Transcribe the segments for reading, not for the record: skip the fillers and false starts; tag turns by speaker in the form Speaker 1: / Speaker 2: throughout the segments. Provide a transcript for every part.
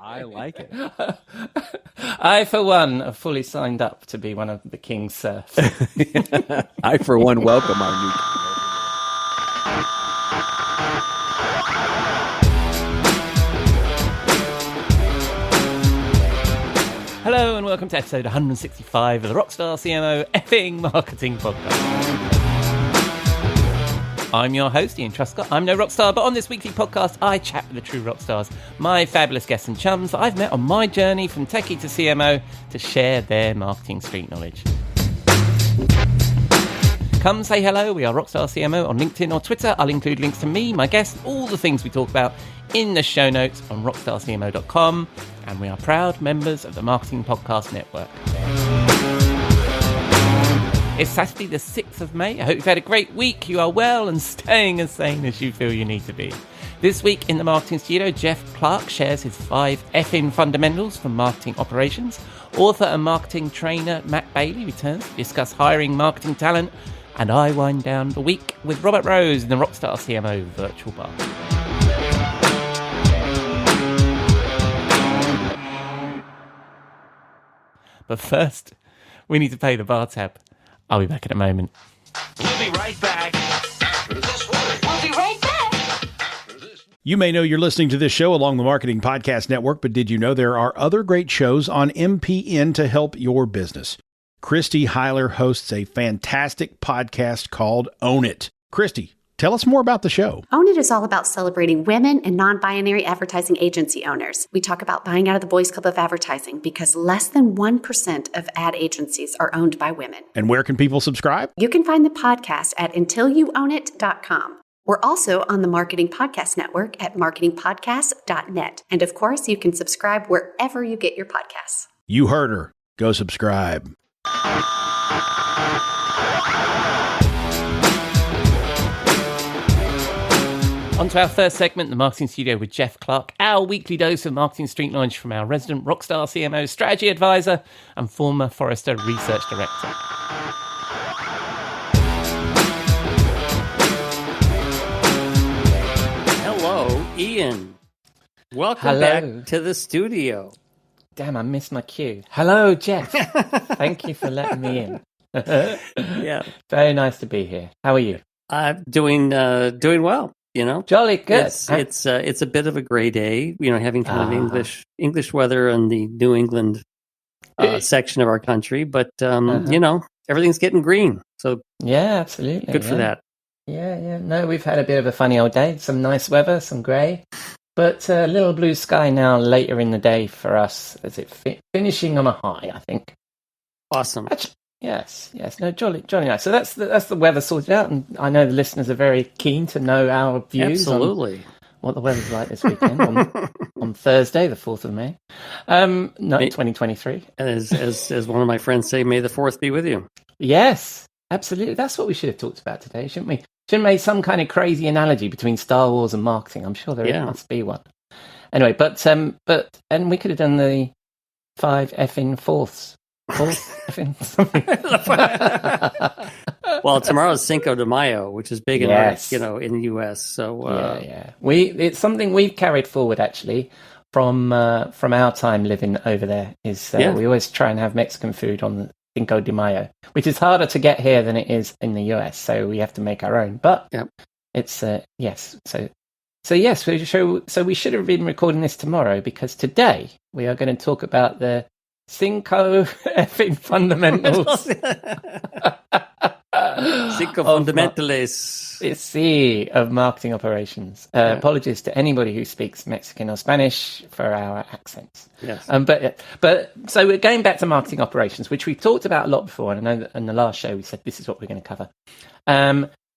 Speaker 1: I like it.
Speaker 2: I, for one, have fully signed up to be one of the king's serfs.
Speaker 1: I, for one, welcome our new.
Speaker 2: Hello and welcome to episode 165 of the Rockstar CMO effing marketing podcast. I'm your host, Ian Truscott. I'm no rockstar, but on this weekly podcast, I chat with the true rockstars, my fabulous guests and chums that I've met on my journey from techie to CMO to share their marketing street knowledge. Come say hello. We are Rockstar CMO on LinkedIn or Twitter. I'll include links to me, my guests, all the things we talk about in the show notes on rockstarcmo.com. And we are proud members of the Marketing Podcast Network. It's Saturday the 6th of May. I hope you've had a great week. You are well and staying as sane as you feel you need to be. This week in the marketing studio, Jeff Clark shares his 5 effing fundamentals for marketing operations. Author and marketing trainer Matt Bailey returns to discuss hiring marketing talent. And I wind down the week with Robert Rose in the Rockstar CMO virtual bar. But first, we need to pay the bar tab. I'll be back in a moment.
Speaker 3: We'll be right back. We'll be right back.
Speaker 4: You may know you're listening to this show along the Marketing Podcast Network, but did you know there are other great shows on MPN to help your business? Christy Heiler hosts a fantastic podcast called Own It. Christy, tell us more about the show.
Speaker 5: Own It is all about celebrating women and non-binary advertising agency owners. We talk about buying out of the boys' club of advertising because less than 1% of ad agencies are owned by women.
Speaker 4: And where can people subscribe?
Speaker 5: You can find the podcast at untilyouownit.com. We're also on the Marketing Podcast Network at marketingpodcast.net. And of course, you can subscribe wherever you get your podcasts.
Speaker 4: You heard her. Go subscribe.
Speaker 2: On to our first segment, the Marketing Studio with Jeff Clark, our weekly dose of marketing street knowledge from our resident Rockstar CMO strategy advisor and former Forrester research director.
Speaker 6: Hello, Ian. Welcome back to the studio.
Speaker 2: Damn, I missed my cue. Hello, Jeff. Thank you for letting me in.
Speaker 6: Yeah.
Speaker 2: Very nice to be here. How are you?
Speaker 6: I'm doing well. You know,
Speaker 2: jolly good.
Speaker 6: It's a bit of a gray day. You know, having kind of English weather in the New England section of our country, but you know, everything's getting green. So
Speaker 2: yeah, absolutely.
Speaker 6: Good for that.
Speaker 2: Yeah. No, we've had a bit of a funny old day. Some nice weather, some grey, but a little blue sky now later in the day for us. As it finishing on a high, I think.
Speaker 6: Awesome.
Speaker 2: Actually, yes. No, jolly nice. So that's the weather sorted out, and I know the listeners are very keen to know our views
Speaker 6: Absolutely.
Speaker 2: on what the weather's like this weekend on Thursday, the 4th of May, 2023.
Speaker 6: And as one of my friends say, may the 4th be with you.
Speaker 2: Yes, absolutely. That's what we should have talked about today, shouldn't we? Should have made some kind of crazy analogy between Star Wars and marketing. I'm sure there must be one. Anyway, but we could have done the 5 effing fourths.
Speaker 6: Well, tomorrow's Cinco de Mayo, which is big in in the US. So
Speaker 2: it's something we've carried forward actually from our time living over there. We always try and have Mexican food on Cinco de Mayo, which is harder to get here than it is in the US. So we have to make our own. But it's yes. So yes, we should have been recording this tomorrow because today we are going to talk about the Cinco effing fundamentals.
Speaker 6: Cinco fundamentales.
Speaker 2: Of marketing operations. Apologies to anybody who speaks Mexican or Spanish for our accents.
Speaker 6: Yes.
Speaker 2: But so we're going back to marketing operations, which we've talked about a lot before. And I know that in the last show we said this is what we're going to cover.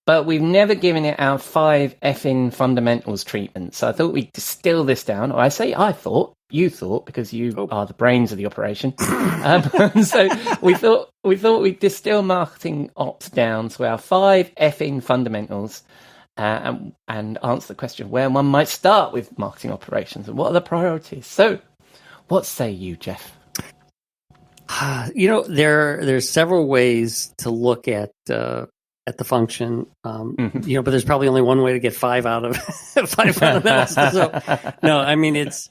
Speaker 2: But we've never given it our 5 effing fundamentals treatment. So I thought we'd distill this down. Or I thought, you thought, because you are the brains of the operation. So we thought we'd distill marketing ops down to our 5 effing fundamentals and answer the question of where one might start with marketing operations and what are the priorities. So what say you, Jeff?
Speaker 6: You know, there's several ways to look at the function, you know, but there's probably only one way to get 5 out of 5 fundamentals. So, no, I mean, it's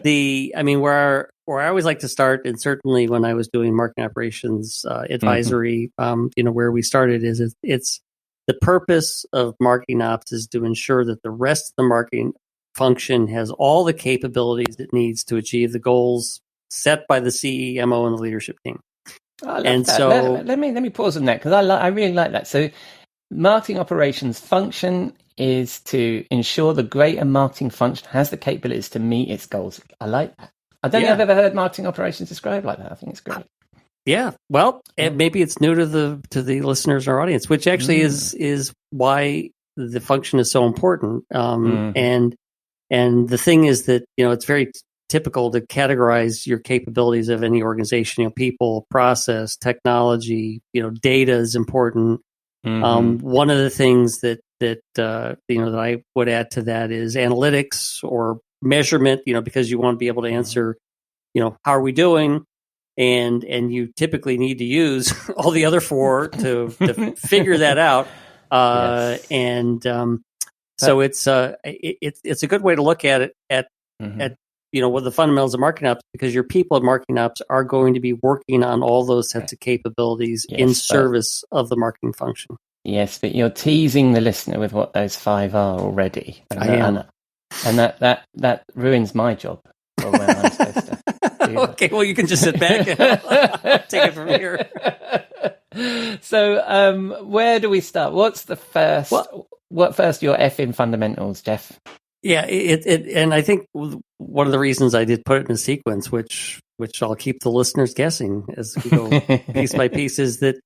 Speaker 6: where I always like to start, and certainly when I was doing marketing operations advisory, where we started is it's the purpose of marketing ops is to ensure that the rest of the marketing function has all the capabilities it needs to achieve the goals set by the CMO and the leadership team.
Speaker 2: I love
Speaker 6: And
Speaker 2: that.
Speaker 6: so
Speaker 2: let me pause on that because I really like that. So, marketing operations function is to ensure the greater marketing function has the capabilities to meet its goals. I like that. I don't think I've ever heard marketing operations described like that. I think it's great. Yeah.
Speaker 6: Well, maybe it's new to the listeners or audience, which actually is why the function is so important. And the thing is that it's very typical to categorize your capabilities of any organization. People, process, technology. Data is important. One of the things that I would add to that is analytics or measurement. Because you want to be able to answer, how are we doing? And you typically need to use all the other four to figure that out. So it's a good way to look at it at what the fundamentals of marketing ops, because your people at marketing ops are going to be working on all those sets of capabilities in service of the marketing function.
Speaker 2: Yes, but you're teasing the listener with what those 5 are already. And that ruins my job. Or where I'm supposed to.
Speaker 6: Okay, well, you can just sit back and I'll take it from here.
Speaker 2: So, where do we start? What's the first? What first? Your effing fundamentals, Jeff.
Speaker 6: Yeah, and I think one of the reasons I did put it in a sequence, which I'll keep the listeners guessing as we go piece by piece, is that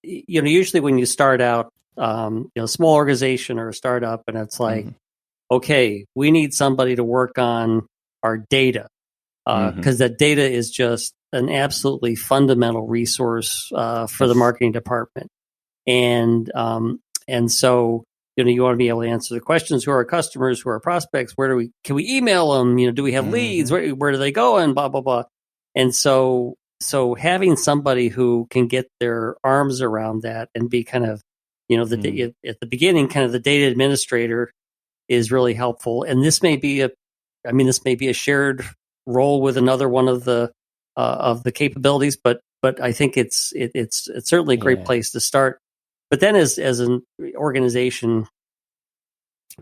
Speaker 6: usually when you start out, a small organization or a startup, and it's like, okay, we need somebody to work on our data. Because that data is just an absolutely fundamental resource for the marketing department, and so you want to be able to answer the questions: who are our customers, who are our prospects, can we email them? Do we have leads? Where do they go? And blah blah blah. And so having somebody who can get their arms around that and be kind of at the beginning, kind of the data administrator is really helpful. And this may be a shared role with another one of the capabilities, but I think it's certainly a great place to start. But then as an organization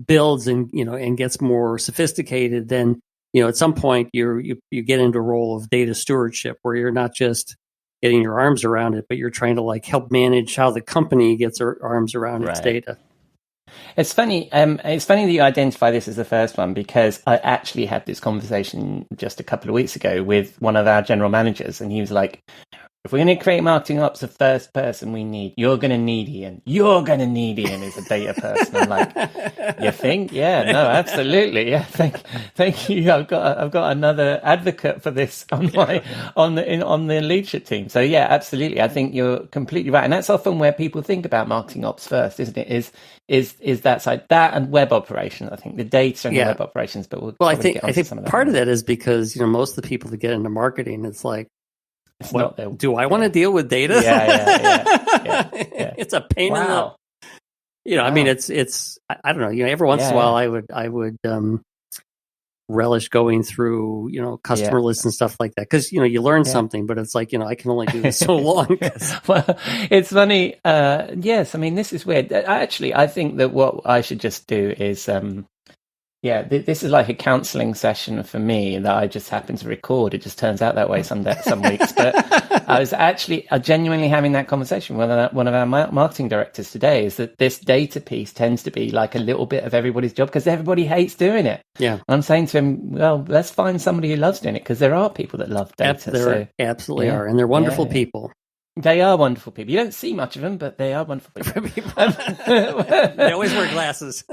Speaker 6: builds and gets more sophisticated, then at some point you get into a role of data stewardship where you're not just getting your arms around it, but you're trying to help manage how the company gets their arms around its data.
Speaker 2: It's funny. It's funny that you identify this as the first one, because I actually had this conversation just a couple of weeks ago with one of our general managers, and he was like, "If we're going to create marketing ops, the first person we need, you're going to need Ian. You're going to need Ian as a data person." I'm like, "You think? Yeah, no, absolutely. Yeah, thank you. I've got another advocate for this on the leadership team." So yeah, absolutely. I think you're completely right, and that's often where people think about marketing ops first, isn't it? Is that side, that and web operations? I think the data and the web operations. But I think
Speaker 6: part of that is because most of the people that get into marketing, it's like, do I want to deal with data?
Speaker 2: Yeah.
Speaker 6: It's a pain in the. I mean, it's. I don't know. Every once in a while, I would relish going through customer lists and stuff like that, because you learn something, but it's like I can only do this so long.
Speaker 2: Well, it's funny. Yes, I mean, this is weird. Actually, I think that what I should just do is. This is like a counselling session for me that I just happen to record. It just turns out that way some weeks. But I was actually genuinely having that conversation with one of our marketing directors today, is that this data piece tends to be like a little bit of everybody's job because everybody hates doing it. Yeah. And I'm saying to him, well, let's find somebody who loves doing it, because there are people that love data.
Speaker 6: There absolutely are. And they're wonderful people.
Speaker 2: They are wonderful people. You don't see much of them, but they are wonderful people.
Speaker 6: They always wear glasses.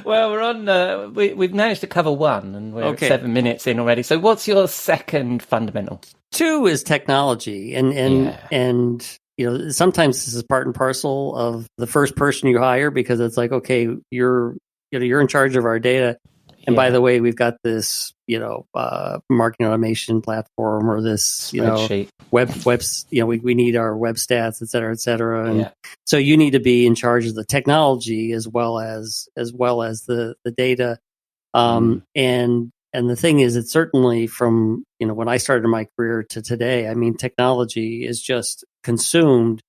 Speaker 2: Well, we're on. We've managed to cover one, and we're at 7 minutes in already. So, what's your second fundamental?
Speaker 6: 2 is technology, and sometimes this is part and parcel of the first person you hire, because it's like, okay, you're in charge of our data. And by the way, we've got this, marketing automation platform, or this, web, we need our web stats, et cetera. And so you need to be in charge of the technology as well as the data. And the thing is, it's certainly from, when I started my career to today, I mean, technology is just consumed.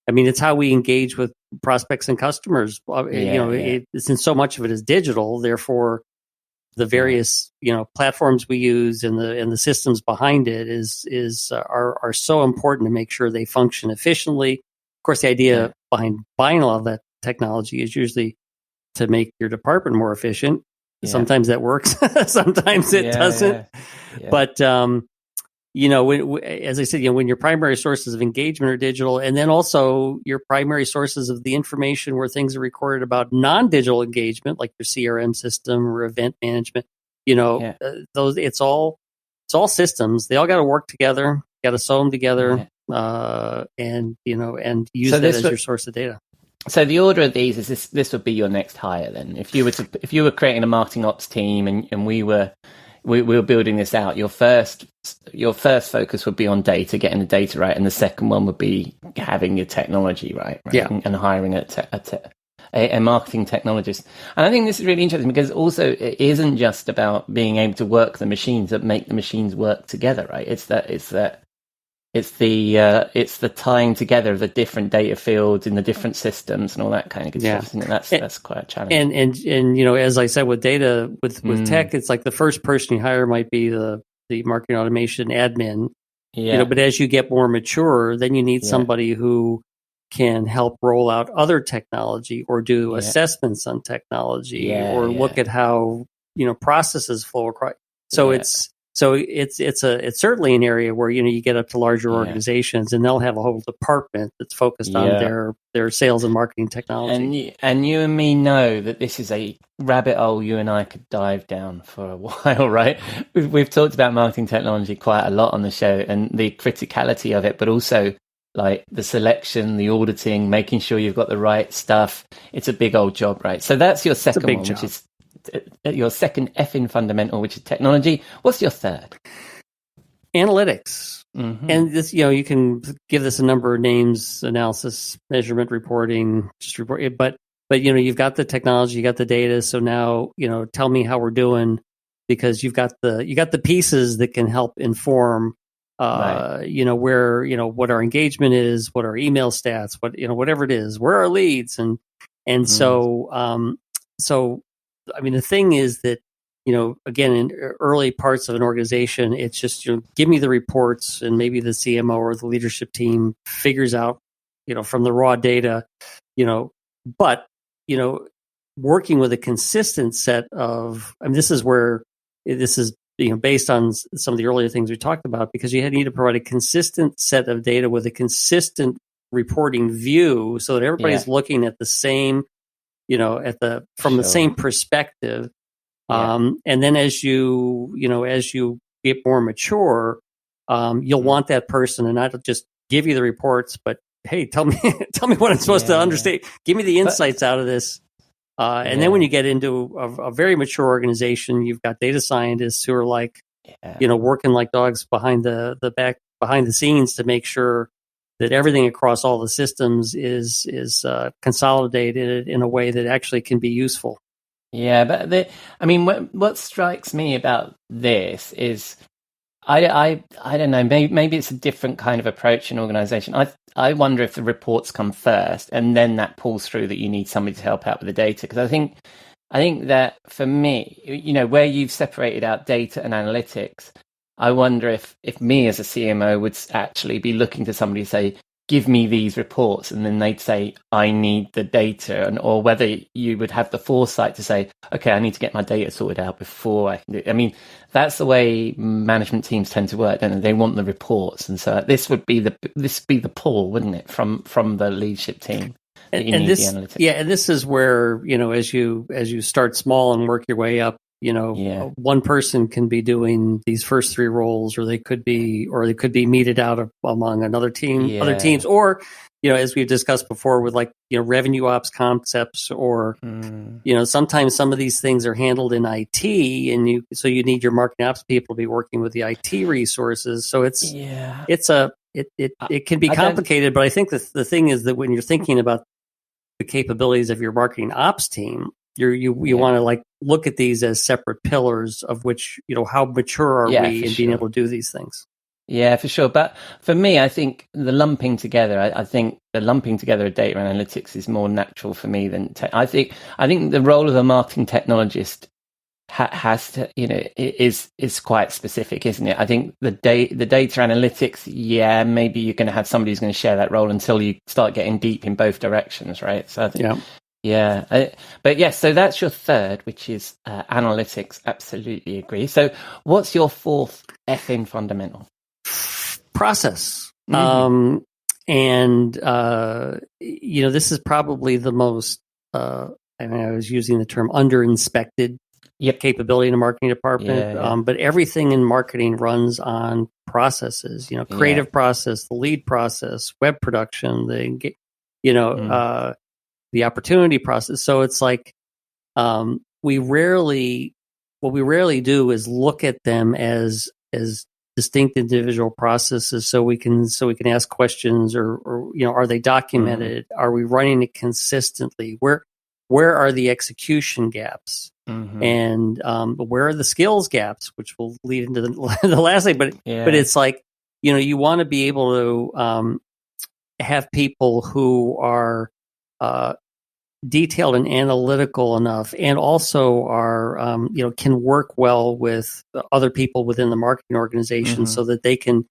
Speaker 6: I mean, it's how we engage with prospects and customers. Since so much of it is digital, therefore the various, platforms we use and the systems behind it are so important to make sure they function efficiently. Of course, the idea behind buying a lot of that technology is usually to make your department more efficient. Yeah. Sometimes that works. Sometimes it doesn't. Yeah. But, as I said, when your primary sources of engagement are digital, and then also your primary sources of the information where things are recorded about non-digital engagement, like your CRM system or event management, those, it's all systems. They all got to work together, got to sew them together, and use that as your source of data.
Speaker 2: So the order of these is this would be your next hire then. If you were creating a marketing ops team and we were building this out, your first focus would be on data, getting the data right, and the second one would be having your technology right?
Speaker 6: Yeah.
Speaker 2: And hiring a marketing technologist. And I think this is really interesting because also it isn't just about being able to work the machines, that make the machines work together, right? It's the tying together of the different data fields in the different systems and all that kind of good stuff. Isn't it? That's quite a challenge.
Speaker 6: And as I said, with data, with tech, it's like the first person you hire might be the marketing automation admin. Yeah. But as you get more mature, then you need somebody who can help roll out other technology or do assessments on technology or look at how processes flow across. So it's certainly an area where you get up to larger organizations and they'll have a whole department that's focused on their sales and marketing technology.
Speaker 2: And you and me know that this is a rabbit hole you and I could dive down for a while, right? We've talked about marketing technology quite a lot on the show and the criticality of it, but also like the selection, the auditing, making sure you've got the right stuff. It's a big old job, right? So that's your second one, which is your second effing fundamental, which is technology. What's your third?
Speaker 6: Analytics. Mm-hmm. And this, you can give this a number of names: analysis, measurement, reporting, just report. But you've got the technology, you got the data. So now, tell me how we're doing, because you got the pieces that can help inform, where, what our engagement is, what our email stats, whatever it is, where our leads, and so. I mean, the thing is that, again, in early parts of an organization, it's just, give me the reports, and maybe the CMO or the leadership team figures out, from the raw data, but, working with a consistent set of, this is where this is, based on some of the earlier things we talked about, because you need to provide a consistent set of data with a consistent reporting view so that everybody's looking at the same, from the same perspective. And then as you get more mature, you'll want that person to not just give you the reports, but hey, tell me what I'm supposed to understand. Give me the insights out of this. And then when you get into a very mature organization, you've got data scientists who are like, working like dogs behind the scenes to make sure that everything across all the systems is consolidated in a way that actually can be useful.
Speaker 2: Yeah, but what strikes me about this is, I don't know, maybe it's a different kind of approach in organization. I wonder if the reports come first and then that pulls through that you need somebody to help out with the data. Because I think that for me, where you've separated out data and analytics, I wonder if me as a CMO would actually be looking to somebody to say, give me these reports, and then they'd say, I need the data, or whether you would have the foresight to say, okay, I need to get my data sorted out before I can do it. I mean, that's the way management teams tend to work, don't they? They want the reports. And so this would be the pull, wouldn't it, from the leadership team? And
Speaker 6: this is where, as you start small and work your way up, one person can be doing these first three roles, or they could be meted out among other teams, or, as we've discussed before with revenue ops concepts, or, sometimes some of these things are handled in IT, and so you need your marketing ops people to be working with the IT resources. So it can be complicated, but I think the thing is that when you're thinking about the capabilities of your marketing ops team, you want to look at these as separate pillars of which, how mature are we in being able to do these things.
Speaker 2: Yeah, for sure. But for me, I think the lumping together, I think the lumping together of data analytics is more natural for me than I think the role of a marketing technologist has to, is quite specific, isn't it? I think the data analytics, maybe you're going to have somebody who's going to share that role until you start getting deep in both directions, right? So I think, but yes, so that's your third, which is analytics. Absolutely agree. So what's your fourth FN fundamental?
Speaker 6: Process. This is probably the most, I was using the term under-inspected capability in a marketing department. But everything in marketing runs on processes, creative process, the lead process, web production, the opportunity process. So it's like, we rarely do is look at them as distinct individual processes, so we can ask questions, or are they documented? Are we running it consistently? Where are the execution gaps? And where are the skills gaps, which will lead into the last thing. But it's like, you want to be able to have people who are detailed and analytical enough, and also are can work well with other people within the marketing organization, so that they can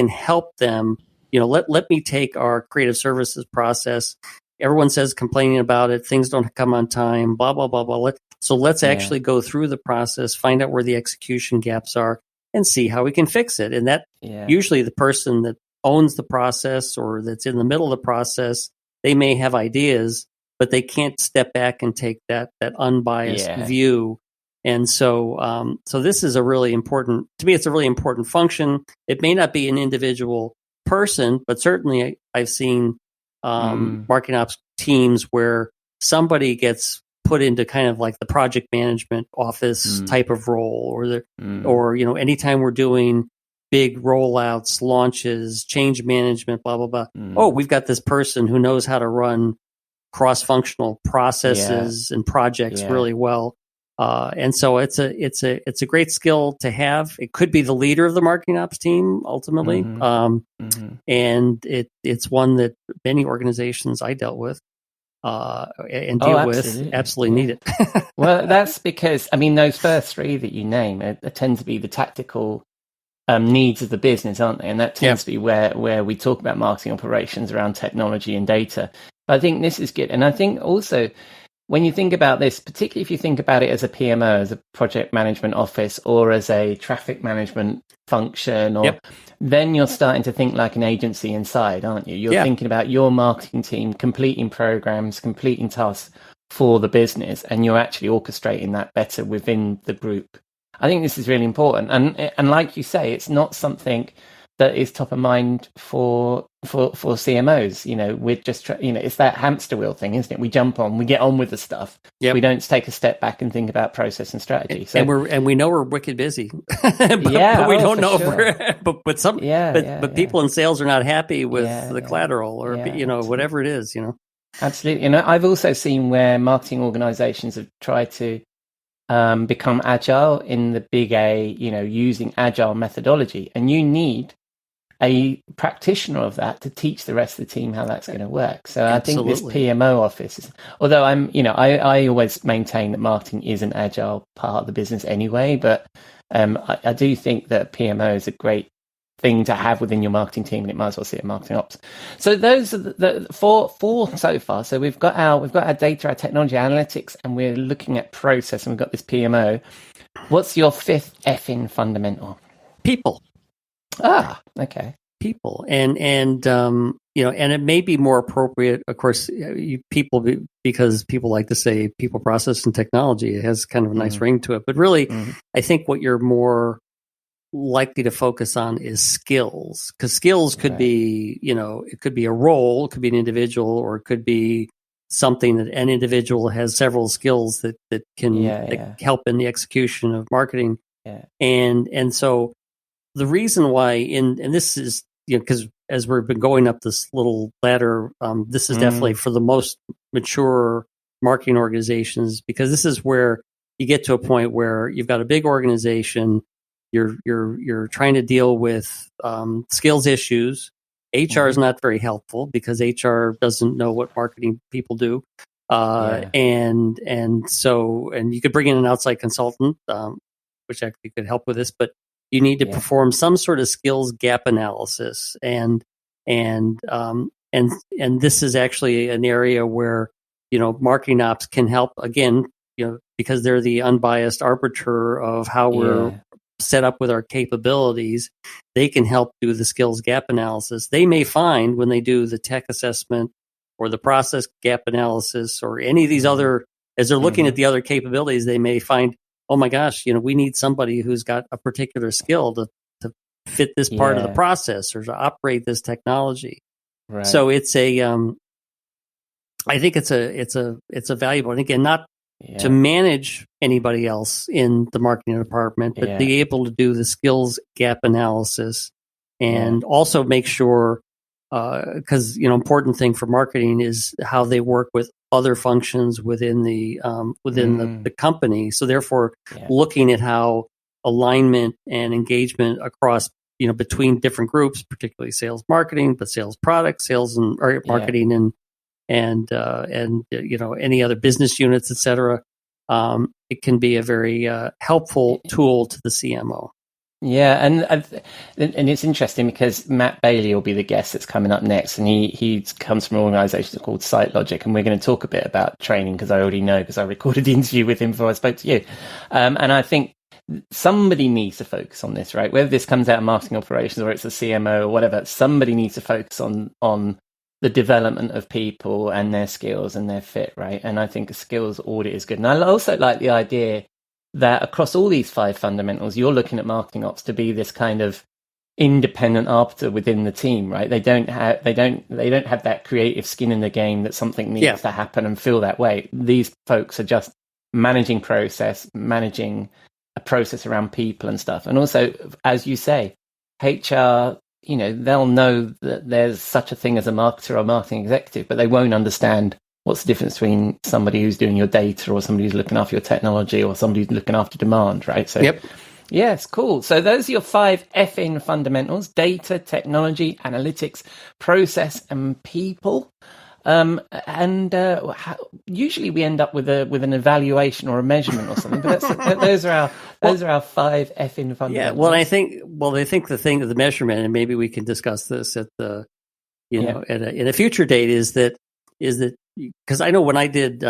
Speaker 6: help them. Let me take our creative services process. Everyone says complaining about it, things don't come on time, blah blah blah blah. So let's actually go through the process, find out where the execution gaps are, and see how we can fix it. And that usually the person that owns the process or that's in the middle of the process, they may have ideas, but they can't step back and take that unbiased view. And so this is a really important, to me, it's a really important function. It may not be an individual person, but certainly I've seen marketing ops teams where somebody gets put into kind of like the project management office type of role, or anytime we're doing big rollouts, launches, change management, blah blah blah. Oh, we've got this person who knows how to run cross-functional processes and projects really well, and so it's a great skill to have. It could be the leader of the marketing ops team ultimately, and it's one that many organizations I dealt with and deal with absolutely need it.
Speaker 2: Well, that's because those first three that you name tend to be the tactical needs of the business, aren't they? And that tends to be where we talk about marketing operations around technology and data. I think this is good. And I think also when you think about this, particularly if you think about it as a PMO, as a project management office, or as a traffic management function, or then you're starting to think like an agency inside, aren't you? You're thinking about your marketing team completing programs, completing tasks for the business, and you're actually orchestrating that better within the group. I think this is really important. And like you say, it's not something that is top of mind for CMOs. We're just it's that hamster wheel thing, isn't it? We jump on, we get on with the stuff. We don't take a step back and think about process and strategy.
Speaker 6: And we know we're wicked busy, but we don't know if we're. But people in sales are not happy with the collateral, or whatever it is.
Speaker 2: Absolutely. I've also seen where marketing organizations have tried to become agile in the big A, using agile methodology, and you need a practitioner of that to teach the rest of the team how that's going to work. So I think this PMO office is, although I always maintain that marketing is an agile part of the business anyway, but I do think that PMO is a great thing to have within your marketing team, and it might as well sit in marketing ops. So those are the four so far. So we've got our data, our technology, analytics, and we're looking at process, and we've got this PMO. What's your fifth effing fundamental?
Speaker 6: People.
Speaker 2: Okay.
Speaker 6: People, and and it may be more appropriate, of course, people, because people like to say people, process, and technology. It has kind of a nice ring to it, but really, I think what you're more likely to focus on is skills, because skills could be, it could be a role, it could be an individual, or it could be something that an individual has several skills that can help in the execution of marketing. And so the reason why, and this is, because as we've been going up this little ladder, this is definitely for the most mature marketing organizations, because this is where you get to a point where you've got a big organization, you're trying to deal with skills issues. HR is not very helpful because HR doesn't know what marketing people do. And you could bring in an outside consultant, which actually could help with this, but you need to perform some sort of skills gap analysis. And this is actually an area where, marketing ops can help again, because they're the unbiased arbiter of how we're set up with our capabilities. They can help do the skills gap analysis. They may find when they do the tech assessment or the process gap analysis or any of these other, as they're looking at the other capabilities, they may find, oh my gosh, we need somebody who's got a particular skill to fit this part of the process or to operate this technology.
Speaker 2: Right.
Speaker 6: So it's I think it's a valuable, and again, not to manage anybody else in the marketing department, but be able to do the skills gap analysis and also make sure, because important thing for marketing is how they work with other functions within the company. So therefore, looking at how alignment and engagement across between different groups, particularly sales, marketing, but sales, product, sales, and marketing, and any other business units, et cetera. It can be a very helpful tool to the CMO.
Speaker 2: Yeah, and it's interesting because Matt Bailey will be the guest that's coming up next, and he comes from an organisation called SiteLogic, and we're going to talk a bit about training because I already know because I recorded the interview with him before I spoke to you, and I think somebody needs to focus on this, right? Whether this comes out of marketing operations or it's a CMO or whatever, somebody needs to focus on the development of people and their skills and their fit, right? And I think a skills audit is good. And I also like the idea that across all these 5 fundamentals, you're looking at marketing ops to be this kind of independent arbiter within the team, right? They don't have that creative skin in the game that something needs to happen and feel that way. These folks are just managing managing a process around people and stuff. And also, as you say, HR, they'll know that there's such a thing as a marketer or marketing executive, but they won't understand what's the difference between somebody who's doing your data or somebody who's looking after your technology or somebody who's looking after demand, right? So, yes, cool. So those are your 5 FN fundamentals: data, technology, analytics, process, and people. Usually we end up with an evaluation or a measure or something. But those are our 5 FN fundamentals.
Speaker 6: Yeah. Well, I think the thing of the measurement, and maybe we can discuss this at the, in a future date, is that because I know when I did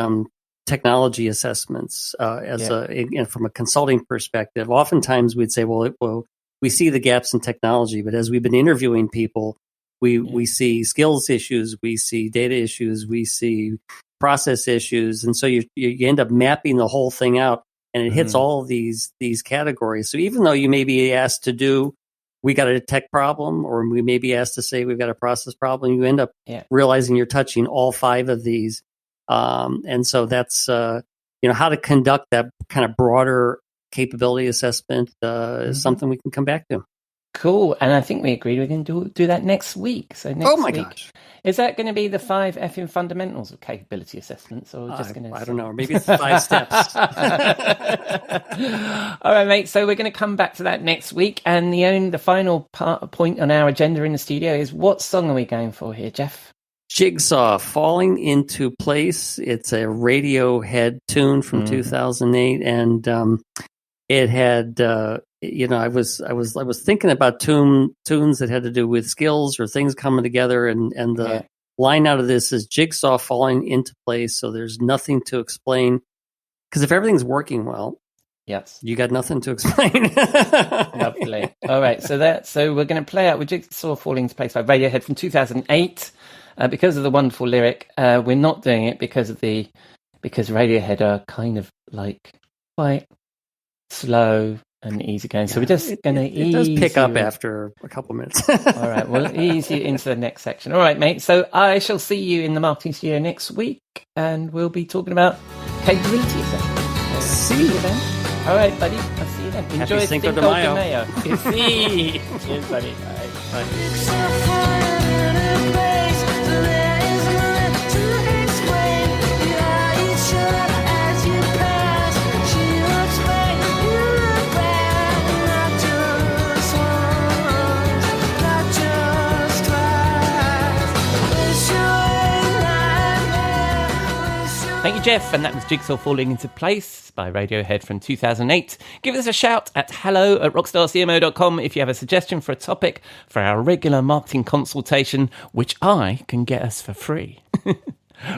Speaker 6: technology assessments from a consulting perspective, oftentimes we'd say, well, we see the gaps in technology, but as we've been interviewing people, we see skills issues, we see data issues, we see process issues, and so you end up mapping the whole thing out, and it hits all of these categories. So even though you may be asked to do, we got a tech problem, or we may be asked to say we've got a process problem, you end up realizing you're touching all 5 of these, and so that's how to conduct that kind of broader capability assessment is something we can come back to.
Speaker 2: Cool, and I think we agreed we're going to do that next week. So next week,
Speaker 6: gosh,
Speaker 2: is that going to be the 5 FN fundamentals of capability assessments, or just going to?
Speaker 6: I don't know, or maybe it's 5 steps.
Speaker 2: All right, mate. So we're going to come back to that next week, and the final point on our agenda in the studio is what song are we going for here, Jeff?
Speaker 6: Jigsaw, Falling Into Place. It's a Radiohead tune from 2008, and it had. I was thinking about tunes that had to do with skills or things coming together, and the line out of this is Jigsaw falling into place, so there's nothing to explain. Because if everything's working well, you got nothing to explain.
Speaker 2: Lovely. All right, so we're going to play out with Jigsaw falling into place by Radiohead from 2008. Because of the wonderful lyric, we're not doing it because Radiohead are kind of like quite slow and easy going. So we're just going to ease.
Speaker 6: It does pick up after a couple minutes.
Speaker 2: All right, we'll ease you into the next section. All right, mate. So I shall see you in the marketing studio next week, and we'll be talking about capability assessment.
Speaker 6: See you then.
Speaker 2: All right, buddy. I'll see you then. Enjoy
Speaker 6: Cinco de Mayo.
Speaker 2: See. Cheers, buddy. Bye. Bye.
Speaker 3: As you pass, she
Speaker 2: Thank you, Jeff. And that was Jigsaw Falling Into Place by Radiohead from 2008. Give us a shout at hello@rockstarcmo.com if you have a suggestion for a topic for our regular marketing consultation, which I can get us for free.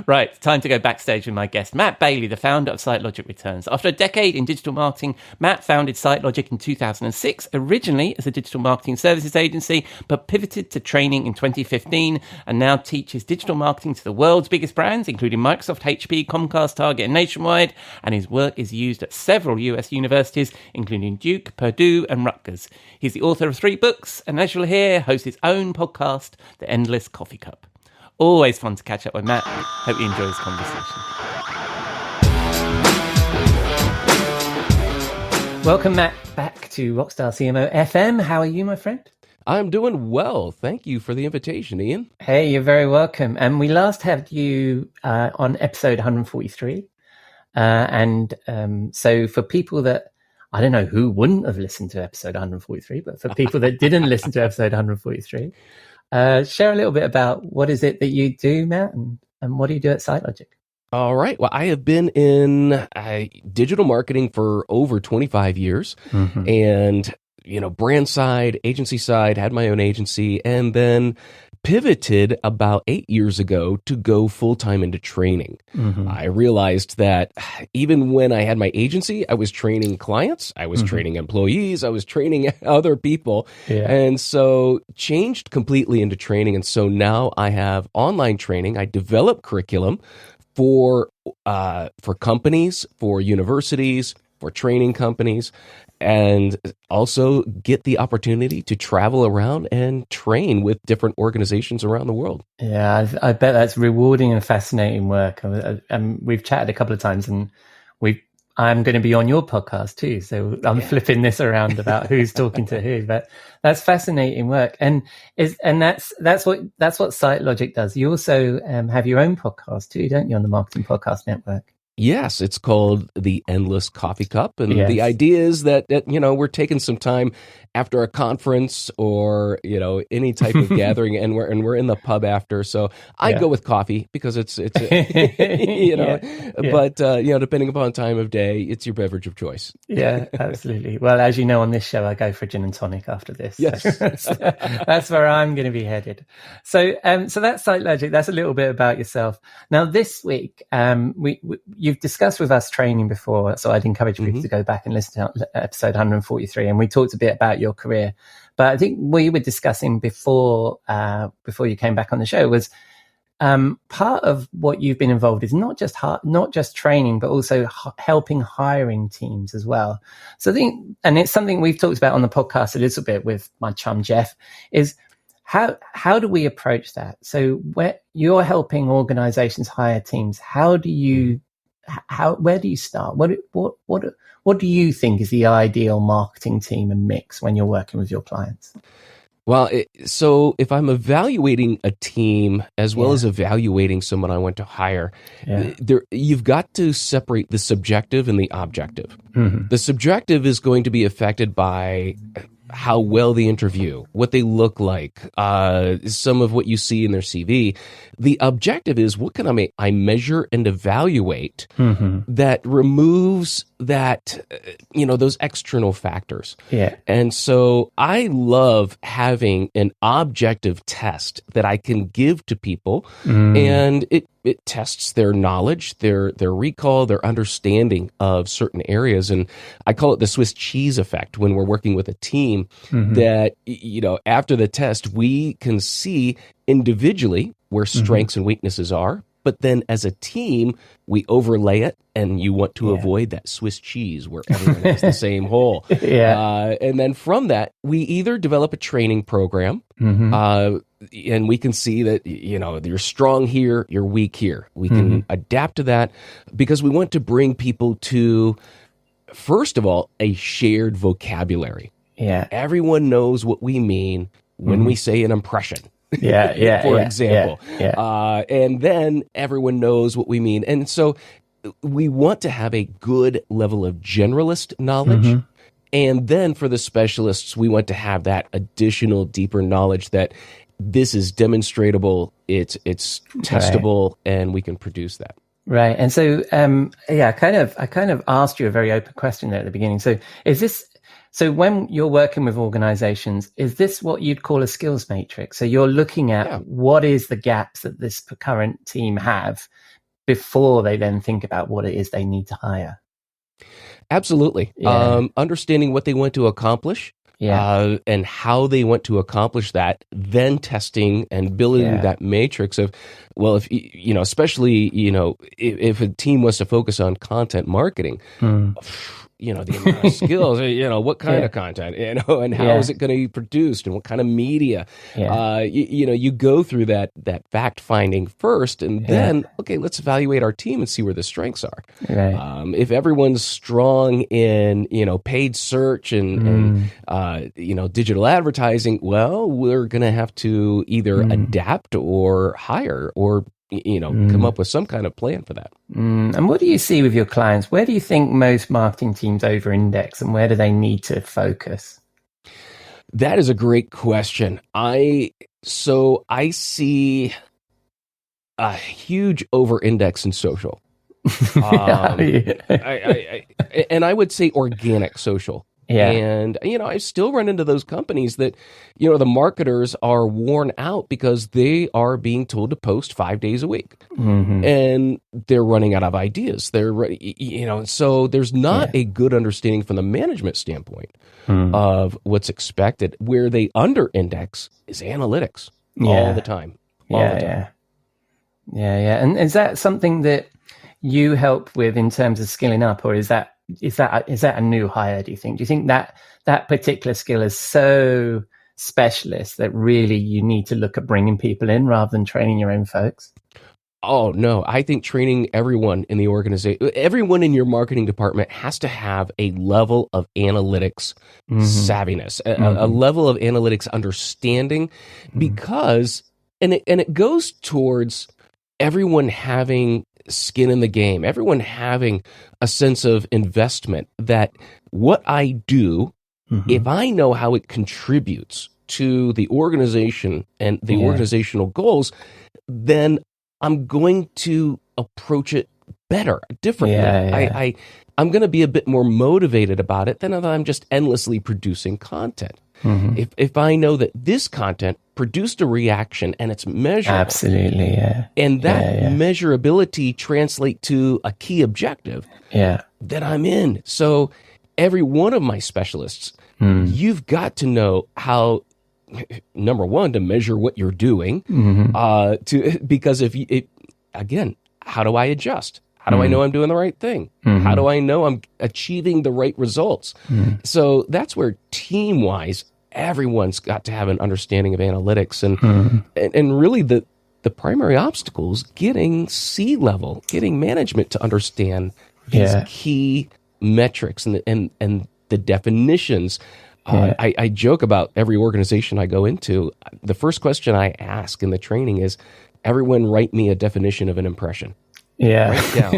Speaker 2: Right, time to go backstage with my guest, Matt Bailey, the founder of SiteLogic Returns. After a decade in digital marketing, Matt founded SiteLogic in 2006, originally as a digital marketing services agency, but pivoted to training in 2015 and now teaches digital marketing to the world's biggest brands, including Microsoft, HP, Comcast, Target, and Nationwide. And his work is used at several US universities, including Duke, Purdue, and Rutgers. He's the author of 3 books, and as you'll hear, hosts his own podcast, The Endless Coffee Cup. Always fun to catch up with Matt. Hope you enjoy this conversation. Welcome, Matt, back to Rockstar CMO FM. How are you, my friend?
Speaker 1: I'm doing well. Thank you for the invitation, Ian.
Speaker 2: Hey, you're very welcome. And we last had you on episode 143. So for people that, I don't know who wouldn't have listened to episode 143, but for people that didn't listen to episode 143, share a little bit about what is it that you do, Matt, and what do you do at SiteLogic?
Speaker 1: All right. Well, I have been in digital marketing for over 25 years and, brand side, agency side, had my own agency, and then pivoted about 8 years ago to go full-time into training. I realized that even when I had my agency, I was training clients, I was training employees, I was training other people. And so changed completely into training. And so now I have online training. I develop curriculum for companies, for universities, for training companies, and also get the opportunity to travel around and train with different organizations around the world.
Speaker 2: Yeah, I bet that's rewarding and fascinating work. And we've chatted a couple of times, and I'm going to be on your podcast too. So I'm flipping this around about who's talking to who, but that's fascinating work. And that's what SiteLogic does. You also have your own podcast too, don't you, on the Marketing Podcast Network?
Speaker 1: Yes, it's called The Endless Coffee Cup. And the idea is that, we're taking some time after a conference or, any type of gathering and we're in the pub after. So I go with coffee because it's but, depending upon time of day, it's your beverage of choice.
Speaker 2: Yeah, absolutely. Well, as you know, on this show, I go for gin and tonic after this.
Speaker 1: Yes.
Speaker 2: So that's where I'm going to be headed. So that's SiteLogic. That's a little bit about yourself. Now, this week, you've discussed with us training before, so I'd encourage people to go back and listen to episode 143, and we talked a bit about your career. But I think we were discussing before you came back on the show was part of what you've been involved is not just training, but also helping hiring teams as well. So I think, and it's something we've talked about on the podcast a little bit with my chum Jeff, is how do we approach that? So where you're helping organizations hire teams, where do you start? What do you think is the ideal marketing team and mix when you're working with your clients?
Speaker 1: Well, so if I'm evaluating a team as well as evaluating someone I want to hire, you've got to separate the subjective and the objective. The subjective is going to be affected by how well they interview, what they look like, some of what you see in their CV. The objective is what can I measure and evaluate that removes that, those external factors. Yeah. And so I love having an objective test that I can give to people, and it tests their knowledge, their recall, their understanding of certain areas. And I call it the Swiss cheese effect when we're working with a team that, after the test, we can see individually where strengths and weaknesses are. But then as a team, we overlay it, and you want to avoid that Swiss cheese where everyone has the same hole. And then from that, we either develop a training program, and we can see that, you're strong here, you're weak here. We can adapt to that because we want to bring people to, first of all, a shared vocabulary. Yeah. Everyone knows what we mean when we say an impression. For example. And then everyone knows what we mean. And so we want to have a good level of generalist knowledge. And then for the specialists, we want to have that additional deeper knowledge that this is demonstratable, it's testable, and we can produce that.
Speaker 2: Right. And so, I kind of asked you a very open question there at the beginning. So so when you're working with organizations, is this what you'd call a skills matrix? So you're looking at what is the gaps that this current team have before they then think about what it is they need to hire?
Speaker 1: Absolutely.
Speaker 2: Yeah.
Speaker 1: Understanding what they want to accomplish. And how they want to accomplish that, then testing and building that matrix of, well, if especially if a team wants to focus on content marketing, the amount of skills, what kind of content, and how is it going to be produced, and what kind of media, you go through that fact finding first, and then let's evaluate our team and see where the strengths are.
Speaker 2: Right.
Speaker 1: If everyone's strong in paid search and digital advertising, well, we're going to have to either adapt or hire or come up with some kind of plan for that.
Speaker 2: And what do you see with your clients? Where do you think most marketing teams over-index, and where do they need to focus?
Speaker 1: That is a great question. I see a huge over-index in social. And I would say organic social.
Speaker 2: Yeah.
Speaker 1: And, I still run into those companies that, the marketers are worn out because they are being told to post 5 days a week.
Speaker 2: Mm-hmm.
Speaker 1: And they're running out of ideas. So there's not a good understanding from the management standpoint of what's expected. Where they under-index is analytics all the time.
Speaker 2: Yeah. And is that something that you help with in terms of skilling up, or is that a new hire, do you think? Do you think that particular skill is so specialist that really you need to look at bringing people in rather than training your own folks?
Speaker 1: Oh, no. I think training everyone in the organization, everyone in your marketing department has to have a level of analytics savviness, a level of analytics understanding, because, and it goes towards everyone having skin in the game, everyone having a sense of investment, that what I do, if I know how it contributes to the organization and the organizational goals, then I'm going to approach it better, differently. I'm going to be a bit more motivated about it than if I'm just endlessly producing content. If I know that this content produced a reaction and it's measurable.
Speaker 2: Absolutely,
Speaker 1: and that measurability translate to a key objective, then I'm in. So every one of my specialists, you've got to know how, number one, to measure what you're doing, because again, how do I adjust? How do I know I'm doing the right thing? How do I know I'm achieving the right results? So that's where team-wise, everyone's got to have an understanding of analytics, and really the primary obstacle is getting C-level, getting management to understand these key metrics and the definitions. I joke about every organization I go into. The first question I ask in the training is, everyone write me a definition of an impression. Write down.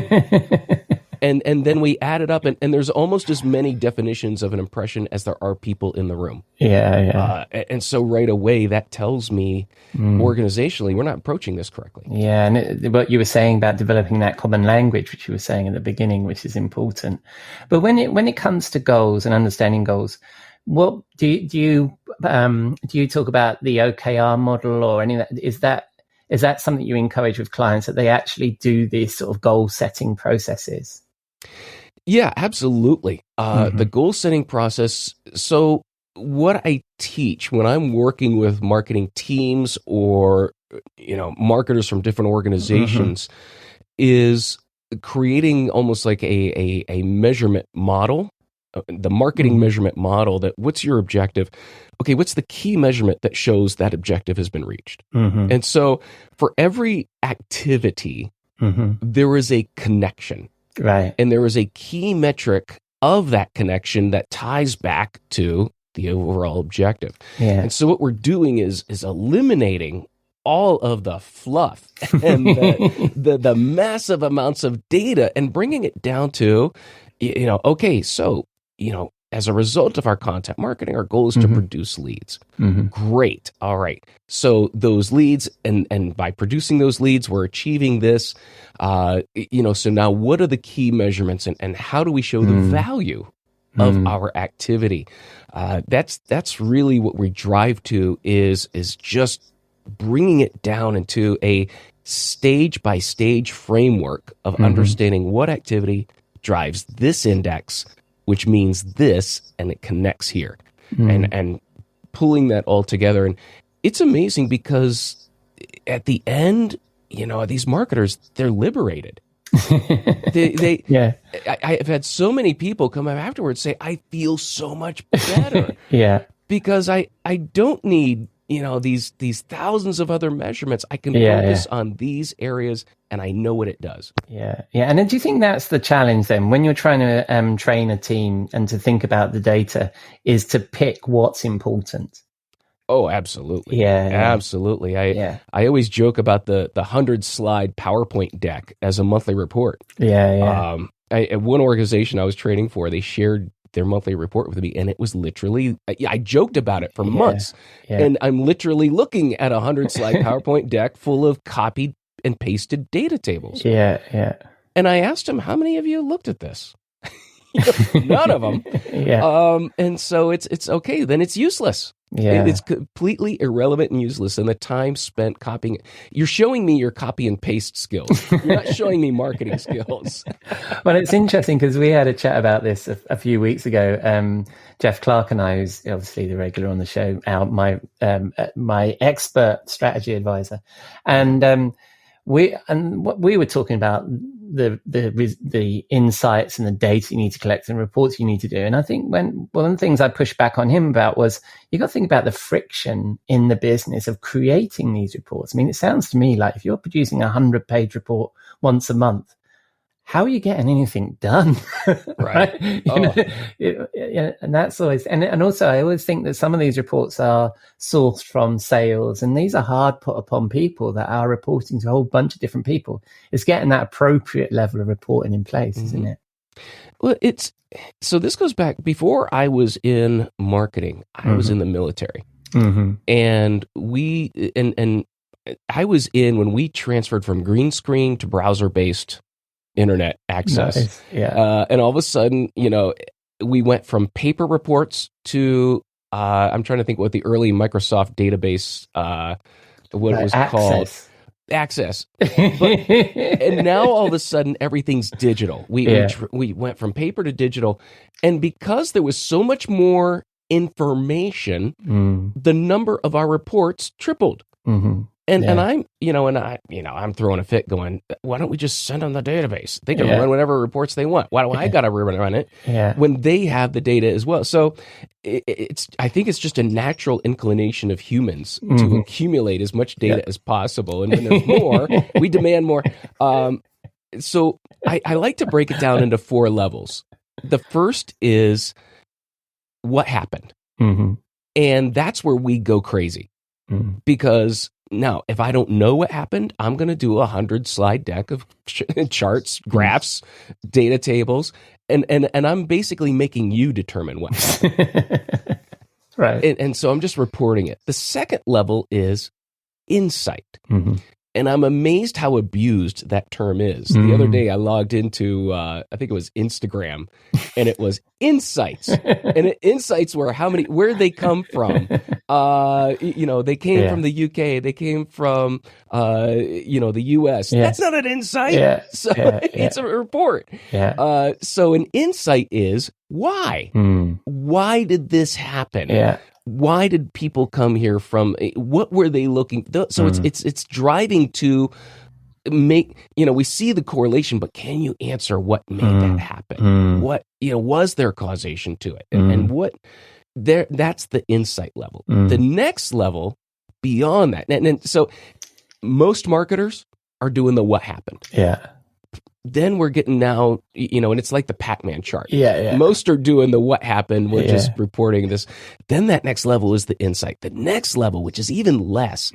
Speaker 1: And then we add it up, and there's almost as many definitions of an impression as there are people in the room. And so right away, that tells me organizationally, we're not approaching this correctly.
Speaker 2: Yeah, and what you were saying about developing that common language, which you were saying at the beginning, which is important. But when it comes to goals and understanding goals, what do you talk about the OKR model or any of that? Is that something you encourage with clients, that they actually do these sort of goal setting processes?
Speaker 1: Yeah, absolutely. The goal setting process. So what I teach when I'm working with marketing teams or, marketers from different organizations is creating almost like a measurement model, the marketing measurement model, that what's your objective? Okay, what's the key measurement that shows that objective has been reached? And so for every activity, there is a connection.
Speaker 2: Right.
Speaker 1: And there is a key metric of that connection that ties back to the overall objective. And so what we're doing is eliminating all of the fluff and the massive amounts of data and bringing it down to, okay, so, as a result of our content marketing, our goal is to produce leads. Great. All right. So those leads, and by producing those leads, we're achieving this. So now what are the key measurements, and how do we show the value of our activity? That's really what we drive to, is just bringing it down into a stage by stage framework of understanding what activity drives this index, which means this, and it connects here, and pulling that all together. And it's amazing because at the end, these marketers, they're liberated. I've had so many people come up afterwards say, I feel so much better. Because I don't need, these thousands of other measurements. I can focus on these areas, and I know what it does.
Speaker 2: And then do you think that's the challenge then, when you're trying to train a team and to think about the data, is to pick what's important?
Speaker 1: Oh, absolutely. Absolutely. I always joke about the 100-slide PowerPoint deck as a monthly report. At one organization I was training for, they shared their monthly report with me, and it was literally, I joked about it for months, and I'm literally looking at a 100-slide PowerPoint deck full of copied and pasted data tables. And I asked him, how many of you looked at this? None of them. And so it's okay, then it's useless. It's completely irrelevant and useless. And the time spent copying, you're showing me your copy and paste skills. You're not showing me marketing skills.
Speaker 2: Well, it's interesting because we had a chat about this a few weeks ago. Jeff Clark and I, who's obviously the regular on the show, my expert strategy advisor, and what we were talking about, the insights and the data you need to collect and reports you need to do. And I think one of the things I pushed back on him about was, you got to think about the friction in the business of creating these reports. I mean, it sounds to me like if you're producing a 100-page report once a month, how are you getting anything done? Right. And that's always, and also I always think that some of these reports are sourced from sales, and these are hard put upon people that are reporting to a whole bunch of different people. It's getting that appropriate level of reporting in place, isn't it?
Speaker 1: Well, so this goes back before I was in marketing. I was in the military, and I was in when we transferred from green screen to browser-based internet access. And all of a sudden, we went from paper reports to I'm trying to think what the early Microsoft database what it was called. Access. And now all of a sudden everything's digital. We went from paper to digital, and because there was so much more information, the number of our reports tripled. And I'm throwing a fit going, why don't we just send them the database? They can run whatever reports they want. Why do I got to run it when they have the data as well? So I think it's just a natural inclination of humans to accumulate as much data as possible. And when there's more, we demand more. So I like to break it down into 4 levels. The first is what happened. And that's where we go crazy. Because now, if I don't know what happened, I'm going to do a 100-slide deck of charts, graphs, data tables, and I'm basically making you determine what happened.
Speaker 2: Right.
Speaker 1: And so I'm just reporting it. The second level is insight. And I'm amazed how abused that term is. The other day, I logged into, I think it was Instagram, and it was insights. And insights were where they come from. They came from the UK. They came from, the US. That's not an insight. It's a report. So an insight is why? Why did this happen? Why did people come here from? What were they looking? So it's driving to make, we see the correlation, but can you answer what made that happen? What, was there causation to it? And what that's the insight level. The next level beyond that. And so most marketers are doing the what happened. Then we're getting now, and it's like the Pac-Man chart. Most are doing the what happened. We're just reporting this. Then that next level is the insight. The next level, which is even less,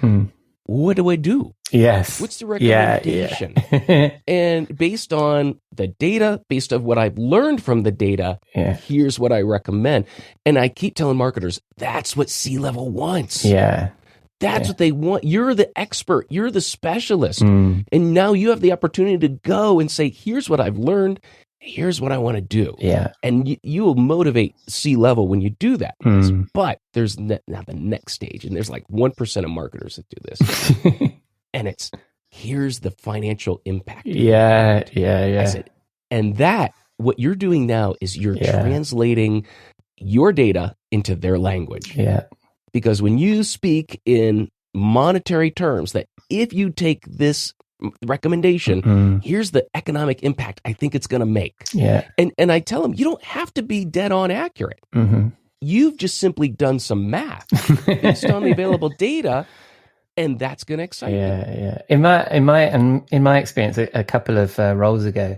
Speaker 1: what do I do?
Speaker 2: Yes.
Speaker 1: What's the recommendation?
Speaker 2: Yeah.
Speaker 1: And based on the data, based on what I've learned from the data, here's what I recommend. And I keep telling marketers, that's what C-level wants.
Speaker 2: Yeah.
Speaker 1: That's what they want. You're the expert. You're the specialist. And now you have the opportunity to go and say, here's what I've learned. Here's what I want to do.
Speaker 2: Yeah.
Speaker 1: And you will motivate C-level when you do that. But there's now the next stage, and there's like 1% of marketers that do this. And it's, here's the financial impact.
Speaker 2: Yeah.
Speaker 1: I said, and that, what you're doing now is you're translating your data into their language.
Speaker 2: Yeah.
Speaker 1: Because when you speak in monetary terms, that if you take this recommendation, here's the economic impact I think it's going to make.
Speaker 2: Yeah.
Speaker 1: And I tell them, you don't have to be dead on accurate. You've just simply done some math based on the available data, and that's going to excite them.
Speaker 2: In my experience, a couple of roles ago,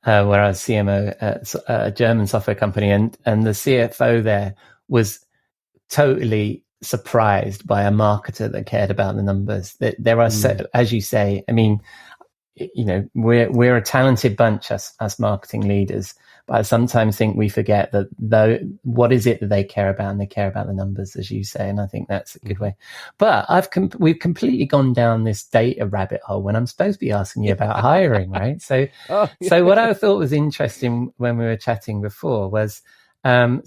Speaker 2: where I was CMO at a German software company, and the CFO there was totally surprised by a marketer that cared about the numbers. That there are, as you say, I mean, you know, we're a talented bunch, us marketing leaders, but I sometimes think we forget that what is it that they care about, and they care about the numbers, as you say, and I think that's a good way. But we've completely gone down this data rabbit hole when I'm supposed to be asking you about hiring, right? So, so what I thought was interesting when we were chatting before was, and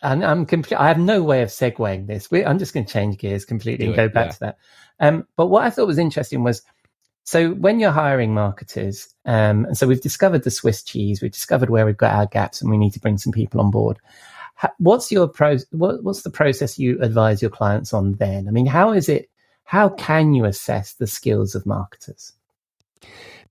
Speaker 2: I have no way of segueing this. I'm just going to change gears completely and go back to that. But what I thought was interesting was, so when you're hiring marketers, and so we've discovered the Swiss cheese, we've discovered where we've got our gaps, and we need to bring some people on board. What's the process you advise your clients on then? I mean, how can you assess the skills of marketers?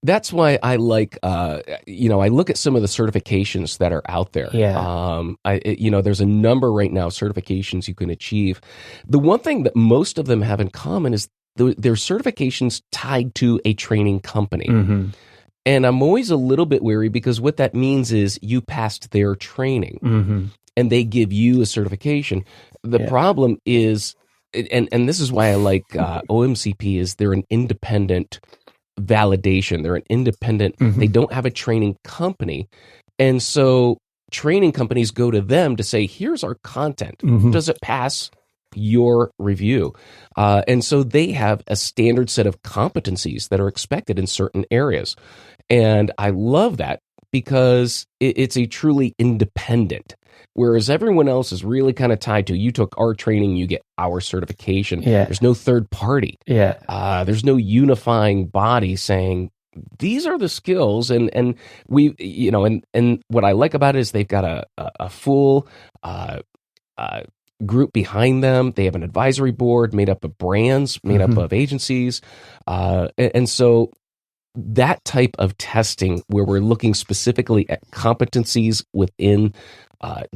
Speaker 1: That's why I like, I look at some of the certifications that are out there.
Speaker 2: Yeah.
Speaker 1: There's a number right now of certifications you can achieve. The one thing that most of them have in common is they're certifications tied to a training company. And I'm always a little bit wary, because what that means is you passed their training and they give you a certification. The problem is, and this is why I like OMCP, is they're an independent validation. They're an independent, they don't have a training company. And so training companies go to them to say, here's our content. Does it pass your review? And so they have a standard set of competencies that are expected in certain areas. And I love that, because it's a truly independent, whereas everyone else is really kind of tied to, you took our training, you get our certification. There's no third party. There's no unifying body saying, these are the skills. And we, and what I like about it is they've got a full group behind them. They have an advisory board made up of brands, made up of agencies. And so that type of testing, where we're looking specifically at competencies within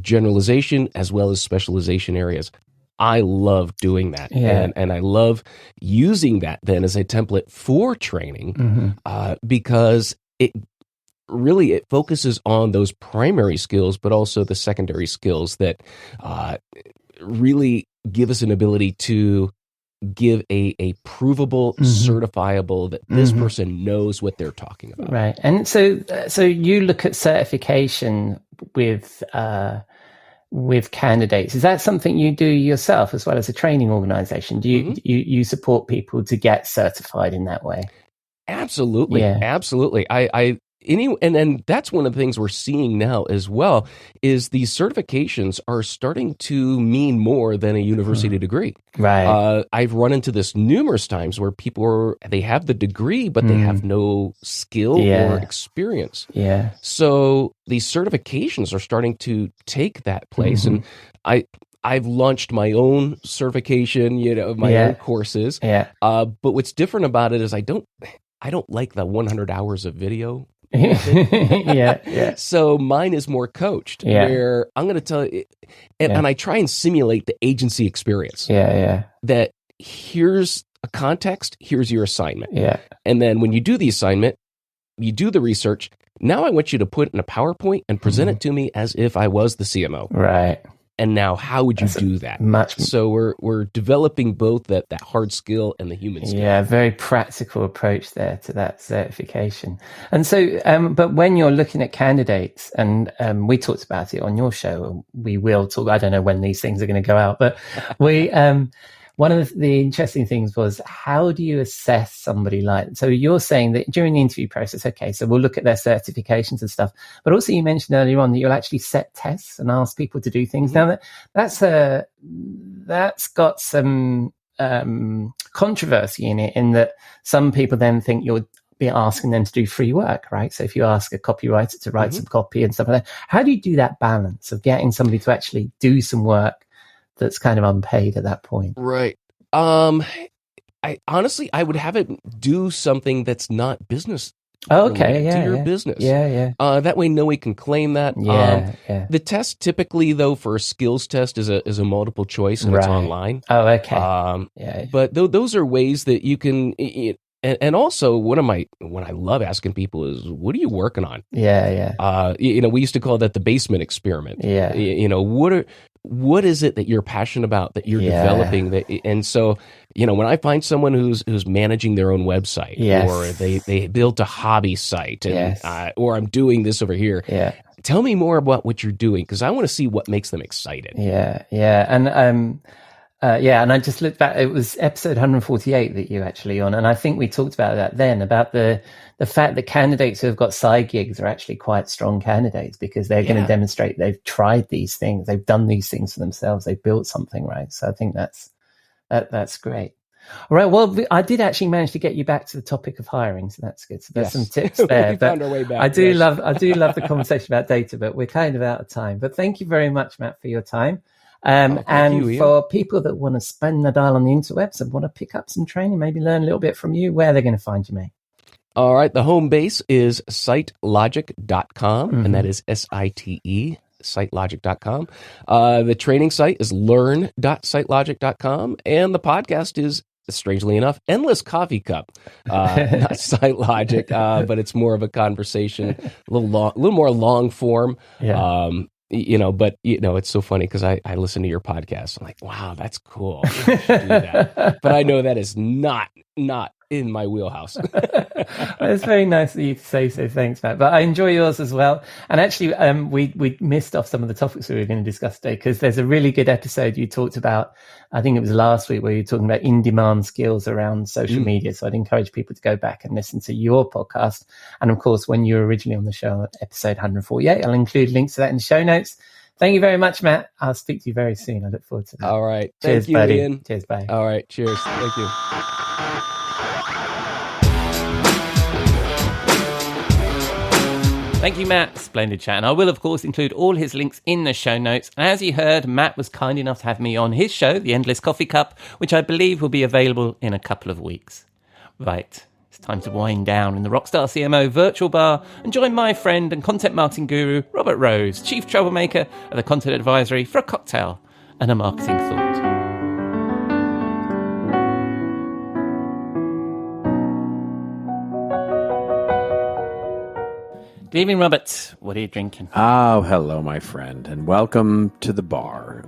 Speaker 1: generalization as well as specialization areas, I love doing that. And I love using that then as a template for training, because it focuses on those primary skills, but also the secondary skills that really give us an ability to give a provable, certifiable, that this person knows what they're talking about.
Speaker 2: Right. And so you look at certification with candidates. Is that something you do yourself as well as a training organization? Do you support people to get certified in that way?
Speaker 1: Absolutely. Absolutely. And that's one of the things we're seeing now as well, is these certifications are starting to mean more than a university degree.
Speaker 2: Right.
Speaker 1: I've run into this numerous times where people they have the degree, but they have no skill or experience. So these certifications are starting to take that place. And I've launched my own certification, my own courses. But what's different about it is I don't like the 100 hours of video. So mine is more coached, where I'm going to tell you, and I try and simulate the agency experience. That here's a context, here's your assignment. And then when you do the assignment, you do the research. Now I want you to put it in a PowerPoint and present it to me as if I was the CMO.
Speaker 2: Right.
Speaker 1: and now how would you do that? So we're developing both that hard skill and the human skill.
Speaker 2: Yeah, very practical approach there to that certification. And so, but when you're looking at candidates, and we talked about it on your show, and we will talk. I don't know when these things are going to go out, but we. One of the interesting things was, how do you assess somebody like, so you're saying that during the interview process, okay, so we'll look at their certifications and stuff, but also you mentioned earlier on that you'll actually set tests and ask people to do things. Now that's got some controversy in it, in that some people then think you'll be asking them to do free work, right? So if you ask a copywriter to write some copy and stuff like that, how do you do that balance of getting somebody to actually do some work that's kind of unpaid at that point?
Speaker 1: Right. I honestly, I would have it do something that's not business.
Speaker 2: Okay.
Speaker 1: To your business.
Speaker 2: Yeah.
Speaker 1: That way, no one can claim that.
Speaker 2: Yeah.
Speaker 1: The test typically, though, for a skills test is a multiple choice, and it's online.
Speaker 2: Oh, okay.
Speaker 1: But those are ways that you can. And also, when I love asking people is, what are you working on?
Speaker 2: Yeah.
Speaker 1: We used to call that the basement experiment.
Speaker 2: Yeah.
Speaker 1: What is it that you're passionate about, that you're developing? And so, when I find someone who's managing their own website, or they built a hobby site, and or I'm doing this over here.
Speaker 2: Yeah.
Speaker 1: Tell me more about what you're doing, because I want to see what makes them excited.
Speaker 2: Yeah. And and I just looked back. It was episode 148 that you actually on, and I think we talked about that then, about the fact that candidates who have got side gigs are actually quite strong candidates, because they're going to demonstrate they've tried these things, they've done these things for themselves, they've built something, right? So I think that's great. All right. Well, I did actually manage to get you back to the topic of hiring, so that's good. So there's some tips there.
Speaker 1: We found our way back.
Speaker 2: I do love the conversation about data, but we're kind of out of time. But thank you very much, Matt, for your time. For people that want to spend the dial on the interwebs and want to pick up some training, maybe learn a little bit from you, where they're going to find you, mate.
Speaker 1: All right. The home base is sitelogic.com, and that is SITE, sitelogic.com. The training site is learn.sitelogic.com, and the podcast is, strangely enough, Endless Coffee Cup, not SiteLogic, but it's more of a conversation, a little more long form.
Speaker 2: Yeah.
Speaker 1: But it's so funny because I listen to your podcast. I'm like, wow, that's cool. I should do that. But I know that is not in my wheelhouse.
Speaker 2: It's very nice of you to say so. Thanks, Matt. But I enjoy yours as well. And actually, we missed off some of the topics we were going to discuss today, because there's a really good episode you talked about, I think it was last week, where you were talking about in-demand skills around social media. So I'd encourage people to go back and listen to your podcast. And of course, when you were originally on the show, episode 148, I'll include links to that in the show notes. Thank you very much, Matt. I'll speak to you very soon. I look forward to that.
Speaker 1: All right.
Speaker 2: Cheers,
Speaker 1: Thank you,
Speaker 2: buddy.
Speaker 1: Ian.
Speaker 2: Cheers, bye.
Speaker 1: All right. Cheers. Thank you.
Speaker 2: Thank you, Matt. Splendid chat. And I will, of course, include all his links in the show notes. And as you heard, Matt was kind enough to have me on his show, The Endless Coffee Cup, which I believe will be available in a couple of weeks. Right. It's time to wind down in the Rockstar CMO virtual bar and join my friend and content marketing guru, Robert Rose, chief troublemaker at the Content Advisory, for a cocktail and a marketing thought. Good evening, Robert. What are you drinking?
Speaker 7: Oh, hello, my friend, and welcome to the bar.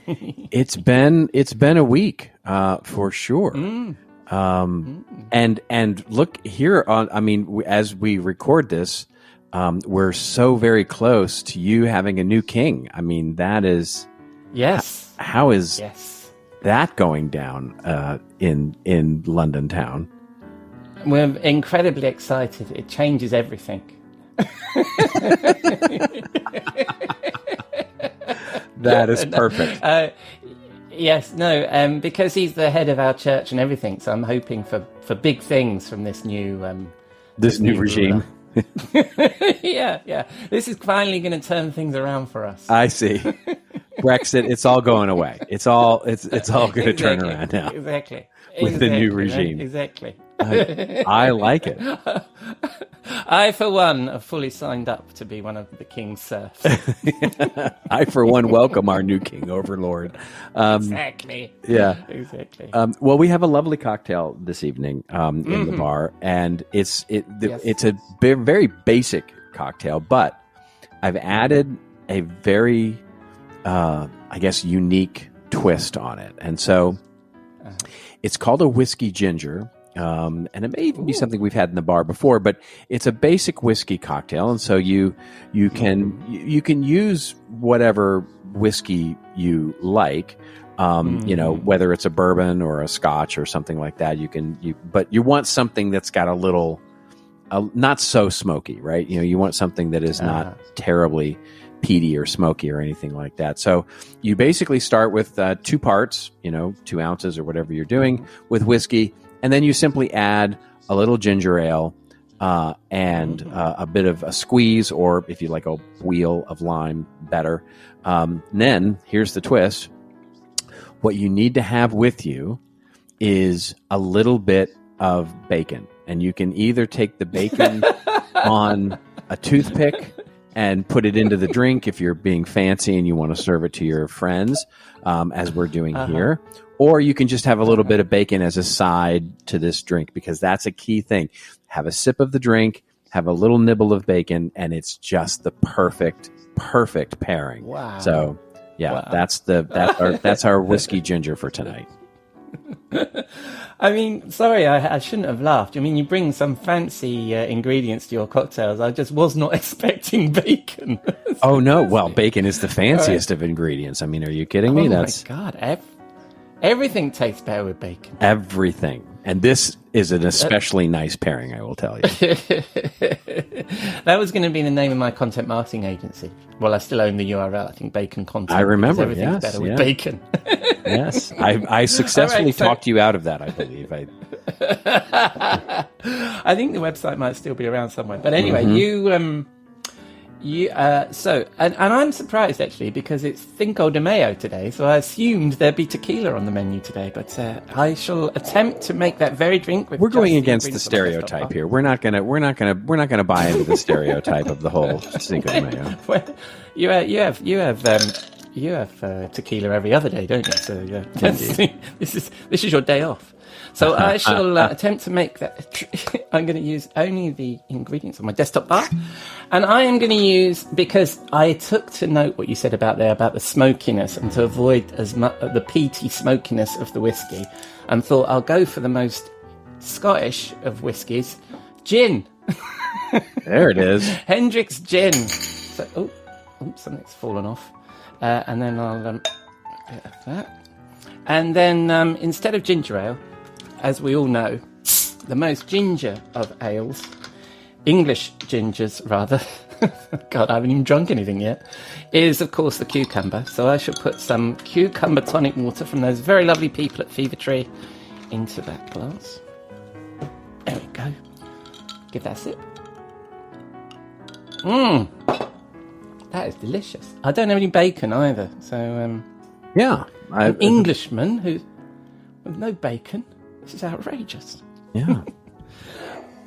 Speaker 7: It's been a week, for sure. And look here on. I mean, as we record this, we're so very close to you having a new king. I mean, that is How is that going down in London town?
Speaker 2: We're incredibly excited. It changes everything.
Speaker 7: That is perfect.
Speaker 2: Because he's the head of our church and everything. So I'm hoping for big things from this new
Speaker 7: new regime.
Speaker 2: Yeah. This is finally going to turn things around for us.
Speaker 7: I see. Brexit, it's all going away. It's all going to turn around now.
Speaker 2: Exactly.
Speaker 7: With the new regime.
Speaker 2: Exactly.
Speaker 7: I like it.
Speaker 2: I, for one, have fully signed up to be one of the king's serfs.
Speaker 7: I, for one, welcome our new king overlord.
Speaker 2: Exactly.
Speaker 7: Yeah.
Speaker 2: Exactly.
Speaker 7: Well, we have a lovely cocktail this evening in the bar, and it's a very basic cocktail, but I've added a very I guess, unique twist on it. And so it's called a whiskey ginger. And it may even be something we've had in the bar before, but it's a basic whiskey cocktail. And so you can use whatever whiskey you like, whether it's a bourbon or a scotch or something like that. But you want something that's got a little, not so smoky, right? You want something that is not terribly peaty or smoky or anything like that. So you basically start with 2 parts, 2 ounces or whatever you're doing with whiskey. And then you simply add a little ginger ale and a bit of a squeeze, or if you like, a wheel of lime, better. Then here's the twist. What you need to have with you is a little bit of bacon. And you can either take the bacon on a toothpick and put it into the drink if you're being fancy and you want to serve it to your friends, as we're doing here. Or you can just have a little bit of bacon as a side to this drink, because that's a key thing. Have a sip of the drink, have a little nibble of bacon, and it's just the perfect pairing.
Speaker 2: Wow.
Speaker 7: So, that's our whiskey ginger for tonight.
Speaker 2: I mean, sorry, I shouldn't have laughed. I mean, you bring some fancy ingredients to your cocktails. I just was not expecting bacon.
Speaker 7: Oh, no. Well, bacon is the fanciest of ingredients. I mean, are you kidding me?
Speaker 2: My God. Everything tastes better with bacon.
Speaker 7: Everything. And this is an especially nice pairing, I will tell you.
Speaker 2: That was going to be the name of my content marketing agency. Well, I still own the URL. I think Bacon Content.
Speaker 7: I remember.
Speaker 2: Everything's better with bacon.
Speaker 7: Yes. I successfully talked you out of that, I believe.
Speaker 2: I think the website might still be around somewhere. But anyway, and I'm surprised actually, because it's Cinco de Mayo today, so I assumed there'd be tequila on the menu today, but I shall attempt to make that very drink. We're
Speaker 7: going against the stereotype here. We're not gonna buy into the stereotype of the whole Cinco de Mayo.
Speaker 2: Well, you have tequila every other day, don't you? So this is your day off. So I shall attempt to make that. I'm going to use only the ingredients on my desktop bar. And I am going to use, because I took to note what you said about the smokiness, and to avoid as much the peaty smokiness of the whiskey, and thought I'll go for the most Scottish of whiskies, gin.
Speaker 7: There it is.
Speaker 2: Hendrick's gin. So, something's fallen off. And then I'll bit of that. And then instead of ginger ale, as we all know, the most ginger of ales, English gingers rather, God, I haven't even drunk anything yet, is of course the cucumber. So I shall put some cucumber tonic water from those very lovely people at Fever Tree into that glass. There we go. Give that a sip. That is delicious. I don't have any bacon either, so an Englishman with no bacon. This is outrageous.
Speaker 7: Yeah.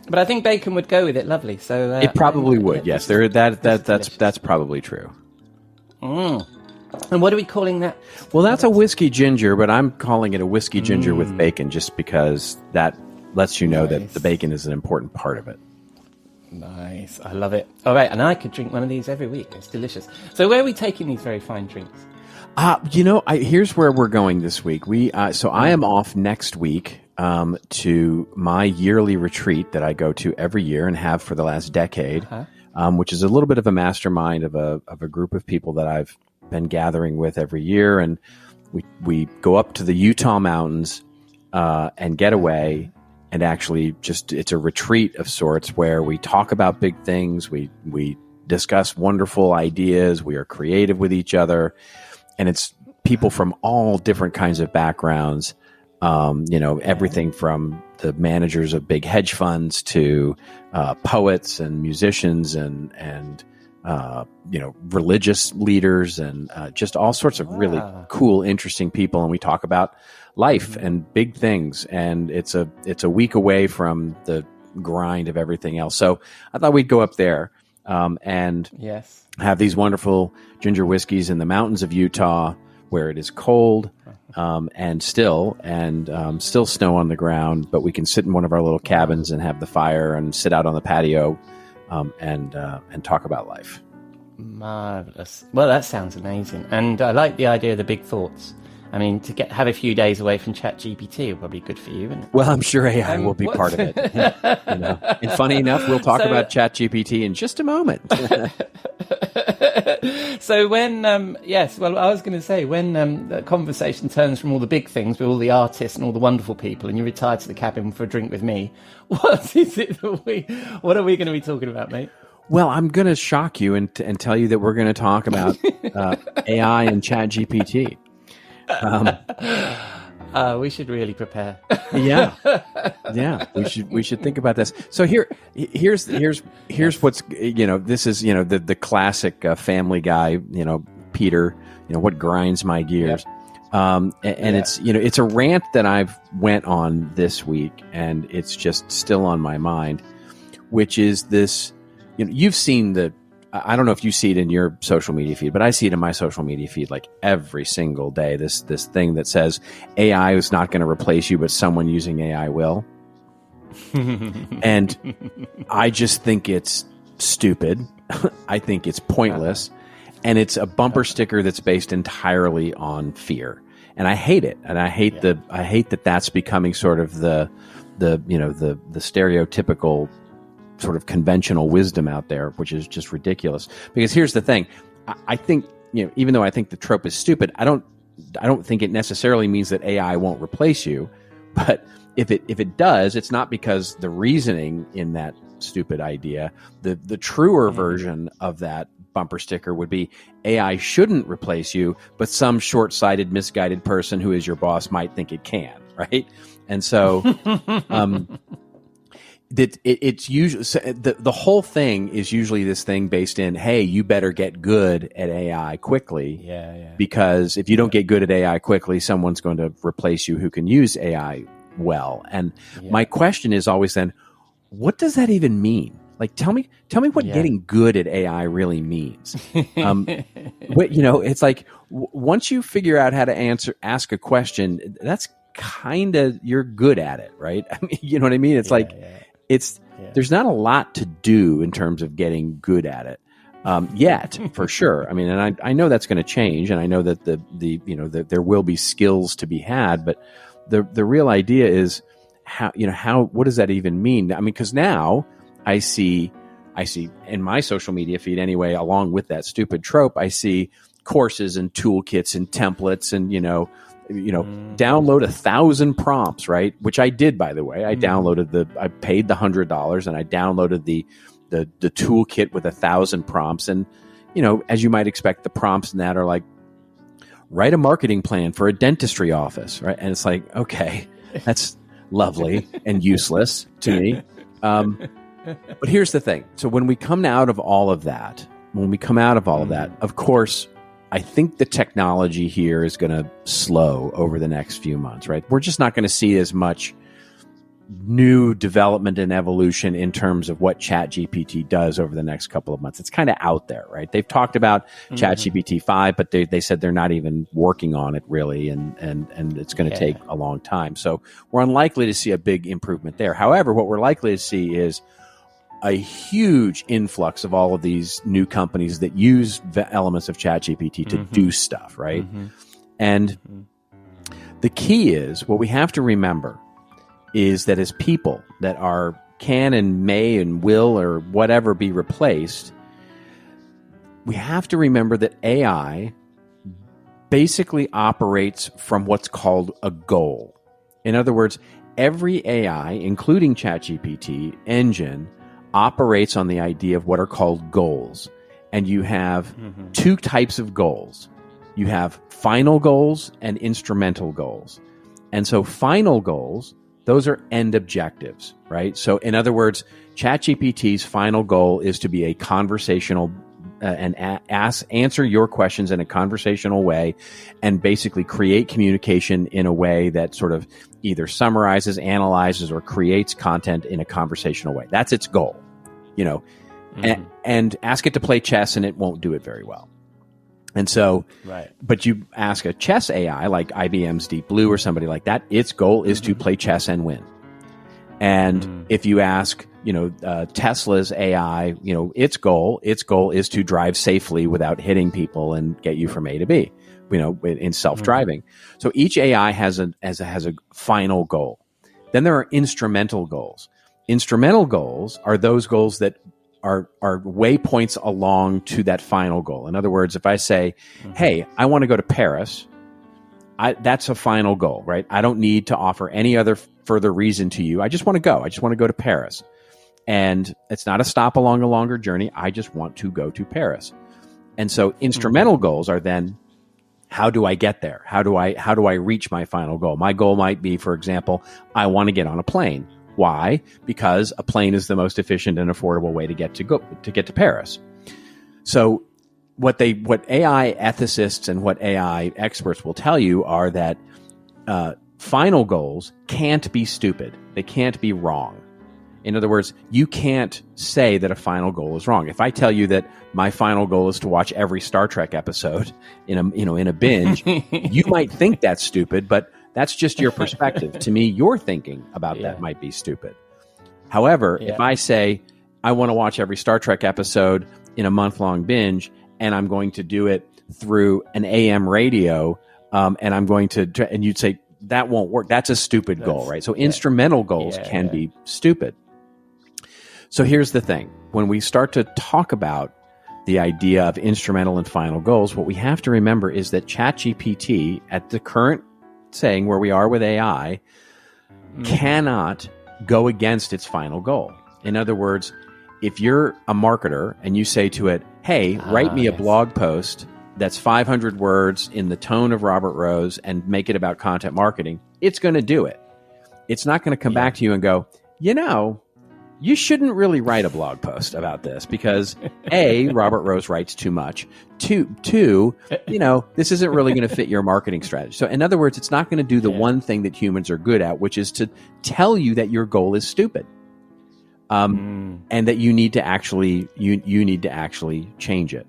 Speaker 2: But I think bacon would go with it lovely. So
Speaker 7: it probably would. Yes, that's probably true.
Speaker 2: And what are we calling that?
Speaker 7: Well, that's a whiskey ginger, but I'm calling it a whiskey ginger with bacon, just because that lets you know that the bacon is an important part of it.
Speaker 2: Nice. I love it. All right, and I could drink one of these every week. It's delicious. So where are we taking these very fine drinks?
Speaker 7: Here's where we're going this week. I am off next week to my yearly retreat that I go to every year and have for the last decade, which is a little bit of a mastermind of a group of people that I've been gathering with every year. And we go up to the Utah mountains and get away. And actually it's a retreat of sorts where we talk about big things. We discuss wonderful ideas. We are creative with each other. And it's people from all different kinds of backgrounds, everything from the managers of big hedge funds to poets and musicians and religious leaders and just all sorts of really cool, interesting people. And we talk about life and big things. And it's a week away from the grind of everything else. So I thought we'd go up there and have these wonderful ginger whiskeys in the mountains of Utah, where it is cold and still snow on the ground, but we can sit in one of our little cabins and have the fire and sit out on the patio and talk about life.
Speaker 2: Marvelous. Well, that sounds amazing, and I like the idea of the big thoughts. I mean, to have a few days away from ChatGPT will probably be good for you, isn't it?
Speaker 7: Well, I'm sure AI will be part of it. And funny enough, we'll talk about ChatGPT in just a moment.
Speaker 2: So when, I was going to say, when the conversation turns from all the big things with all the artists and all the wonderful people, and you retire to the cabin for a drink with me, what are we going to be talking about, mate?
Speaker 7: Well, I'm going to shock you and tell you that we're going to talk about AI and ChatGPT.
Speaker 2: We should really prepare.
Speaker 7: Yeah. We should think about this. So here's what's, this is, the classic Family Guy, Peter, what grinds my gears. It's a rant that I've went on this week, and it's just still on my mind, which is this, you've seen I don't know if you see it in your social media feed, but I see it in my social media feed like every single day. This thing that says AI is not going to replace you, but someone using AI will. And I just think it's stupid. I think it's pointless. And it's a bumper sticker that's based entirely on fear. And I hate it. And I hate that that's becoming sort of the stereotypical sort of conventional wisdom out there, which is just ridiculous. Because here's the thing. I think, even though I think the trope is stupid, I don't think it necessarily means that AI won't replace you. But if it does, it's not because the reasoning in that stupid idea. The truer version of that bumper sticker would be AI shouldn't replace you, but some short-sighted, misguided person who is your boss might think it can, right? And so that it's usually the whole thing is usually this thing based in, hey, you better get good at AI quickly.
Speaker 2: Yeah.
Speaker 7: Because if you don't get good at AI quickly, someone's going to replace you who can use AI well. And my question is always then, what does that even mean? Like, tell me what getting good at AI really means. It's like once you figure out how to ask a question, that's kind of, you're good at it, right? I mean, you know what I mean? It's there's not a lot to do in terms of getting good at it yet, for sure. I mean, and I know that's going to change, and I know that that there will be skills to be had, but the real idea is what does that even mean? I mean, because now I see in my social media feed anyway, along with that stupid trope, I see courses and toolkits and templates and download 1,000 prompts, right? Which I did, by the way. I paid the $100 and I downloaded the toolkit with 1,000 prompts. And, as you might expect, the prompts in that are like, write a marketing plan for a dentistry office, right? And it's like, okay, that's lovely and useless to me. But here's the thing. So when we come out of all of that, of course, I think the technology here is going to slow over the next few months, right? We're just not going to see as much new development and evolution in terms of what ChatGPT does over the next couple of months. It's kind of out there, right? They've talked about ChatGPT 5, but they said they're not even working on it really, and it's going to take a long time. So we're unlikely to see a big improvement there. However, what we're likely to see is a huge influx of all of these new companies that use elements of ChatGPT to do stuff, right? And the key is, what we have to remember is that as people that can and may and will or whatever be replaced, we have to remember that AI basically operates from what's called a goal. In other words, every AI, including ChatGPT engine, operates on the idea of what are called goals. And you have two types of goals. You have final goals and instrumental goals. And so final goals, those are end objectives, right? So in other words, ChatGPT's final goal is to be a conversational and answer your questions in a conversational way and basically create communication in a way that sort of either summarizes, analyzes, or creates content in a conversational way. That's its goal, and ask it to play chess and it won't do it very well. And so, but you ask a chess AI like IBM's Deep Blue or somebody like that, its goal is to play chess and win. And if you ask Tesla's AI, its goal is to drive safely without hitting people and get you from A to B, in self-driving. Mm-hmm. So each AI has a final goal. Then there are instrumental goals. Instrumental goals are those goals that are waypoints along to that final goal. In other words, if I say, hey, I want to go to Paris, that's a final goal, right? I don't need to offer any other further reason to you. I just want to go. I just want to go to Paris. And it's not a stop along a longer journey. I just want to go to Paris. And so instrumental goals are then, how do I get there? How do I reach my final goal? My goal might be, for example, I want to get on a plane. Why? Because a plane is the most efficient and affordable way to get to Paris. So what AI ethicists and what AI experts will tell you are that final goals can't be stupid. They can't be wrong. In other words, you can't say that a final goal is wrong. If I tell you that my final goal is to watch every Star Trek episode in a binge, you might think that's stupid, but that's just your perspective. To me, your thinking about that might be stupid. However, if I say I want to watch every Star Trek episode in a month-long binge, and I'm going to do it through an AM radio, and I'm going to, and you'd say that won't work. That's a stupid goal, right? So instrumental goals can be stupid. So here's the thing. When we start to talk about the idea of instrumental and final goals, what we have to remember is that ChatGPT, at the current saying where we are with AI, cannot go against its final goal. In other words, if you're a marketer and you say to it, hey, write me a blog post that's 500 words in the tone of Robert Rose and make it about content marketing, it's going to do it. It's not going to come back to you and go, you shouldn't really write a blog post about this because A, Robert Rose writes too much. Two, this isn't really going to fit your marketing strategy. So in other words, it's not going to do the one thing that humans are good at, which is to tell you that your goal is stupid. And that you need to actually, you need to actually change it.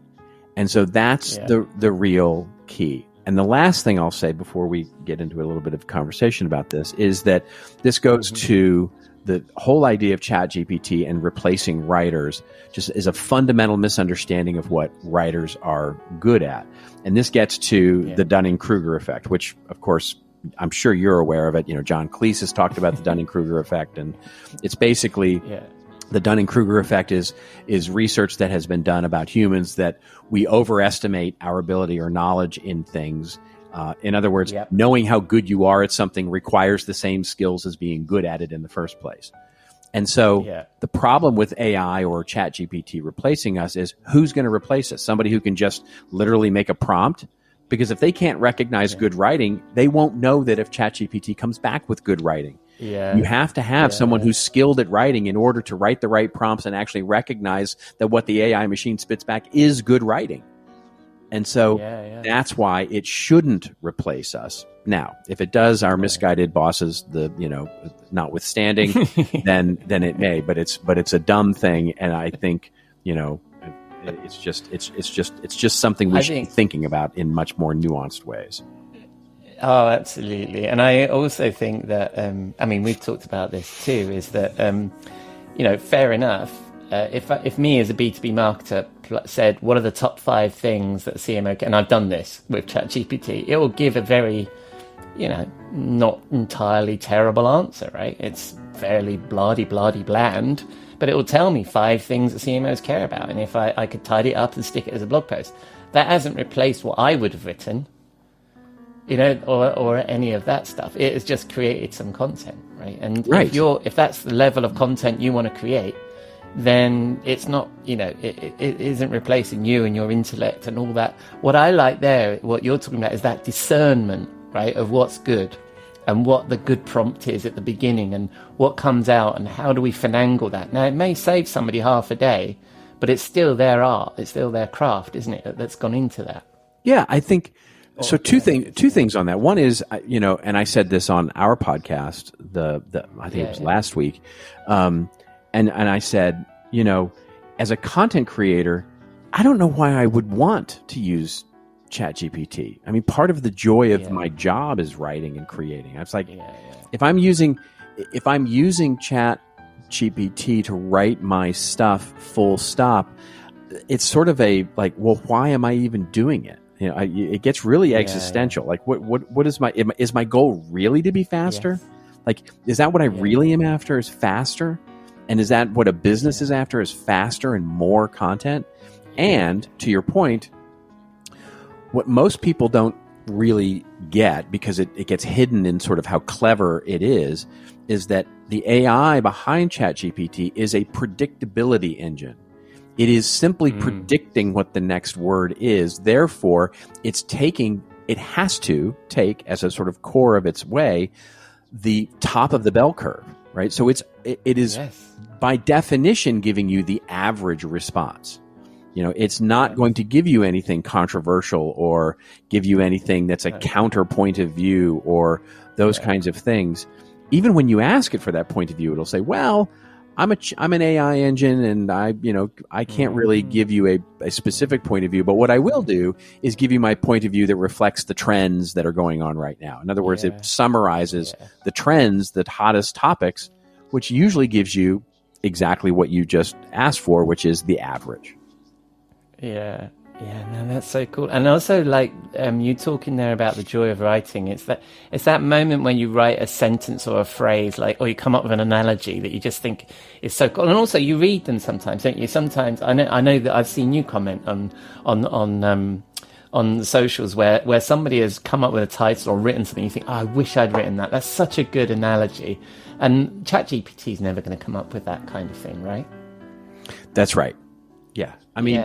Speaker 7: And so that's the real key. And the last thing I'll say before we get into a little bit of conversation about this is that this goes to the whole idea of ChatGPT and replacing writers just is a fundamental misunderstanding of what writers are good at. And this gets to the Dunning-Kruger effect, which, of course, I'm sure you're aware of it. John Cleese has talked about the Dunning-Kruger effect, and it's basically the Dunning-Kruger effect is research that has been done about humans that we overestimate our ability or knowledge in things. In other words, knowing how good you are at something requires the same skills as being good at it in the first place. And so the problem with AI or ChatGPT replacing us is who's going to replace us? Somebody who can just literally make a prompt? Because if they can't recognize good writing, they won't know that if ChatGPT comes back with good writing. You have to have someone who's skilled at writing in order to write the right prompts and actually recognize that what the AI machine spits back is good writing. And so that's why it shouldn't replace us. Now, if it does, our misguided bosses, notwithstanding, then it may. But it's a dumb thing, and I think it's just something we should be thinking about in much more nuanced ways.
Speaker 2: Oh, absolutely. And I also think that we've talked about this too. Is that fair enough. If me as a B2B marketer said, what are the top 5 things that CMO can, and I've done this with ChatGPT, it will give a very, not entirely terrible answer, right? It's fairly bland, but it will tell me 5 things that CMOs care about. And if I could tidy it up and stick it as a blog post, that hasn't replaced what I would have written, or any of that stuff. It has just created some content, right? And if that's the level of content you want to create, then it's not, it isn't replacing you and your intellect and all that. What I like there, what you're talking about, is that discernment, right, of what's good and what the good prompt is at the beginning and what comes out and how do we finagle that. Now, it may save somebody half a day, but it's still their art, it's still their craft, isn't it, that's gone into that?
Speaker 7: Yeah, I think so. Two things on that. One is, and I said this on our podcast, I think it was last week, and I said, as a content creator, I don't know why I would want to use ChatGPT. I mean, part of the joy of my job is writing and creating. It's like if I'm using GPT to write my stuff full stop, it's sort of a like, well, why am I even doing it? It gets really existential. Like, what is my goal really to be faster? Yes. Like, is that what I really am after, is faster? And is that what a business is after, is faster and more content? And to your point, what most people don't really get, because it gets hidden in sort of how clever it is that the AI behind ChatGPT is a predictability engine. It is simply predicting what the next word is. Therefore, it has to take as a sort of core of its way the top of the bell curve, right? So it is by definition giving you the average response. It's not going to give you anything controversial or give you anything that's a counterpoint of view or those kinds of things. Even when you ask it for that point of view, it'll say, well, I'm an AI engine, and I can't really give you a specific point of view, but what I will do is give you my point of view that reflects the trends that are going on right now. In other words, it summarizes the trends, the hottest topics, which usually gives you exactly what you just asked for, which is the average.
Speaker 2: Yeah, no, that's so cool. And also, like, you talking there about the joy of writing. It's that moment when you write a sentence or a phrase, like, or you come up with an analogy that you just think is so cool. And also, you read them sometimes, don't you? Sometimes I know that I've seen you comment on the socials where somebody has come up with a title or written something. You think, I wish I'd written that. That's such a good analogy. And ChatGPT is never going to come up with that kind of thing, right?
Speaker 7: That's right. Yeah. I mean,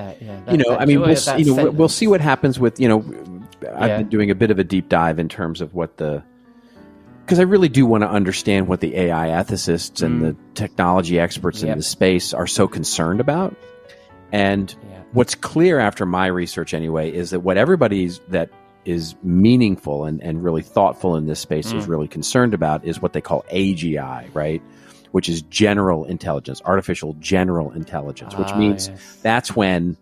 Speaker 7: we'll see what happens with, I've been doing a bit of a deep dive in terms of because I really do want to understand what the AI ethicists and the technology experts in the space are so concerned about. And what's clear after my research anyway is that what everybody's that is meaningful and really thoughtful in this space is really concerned about is what they call AGI, right? Which is general intelligence, artificial general intelligence, which means that's when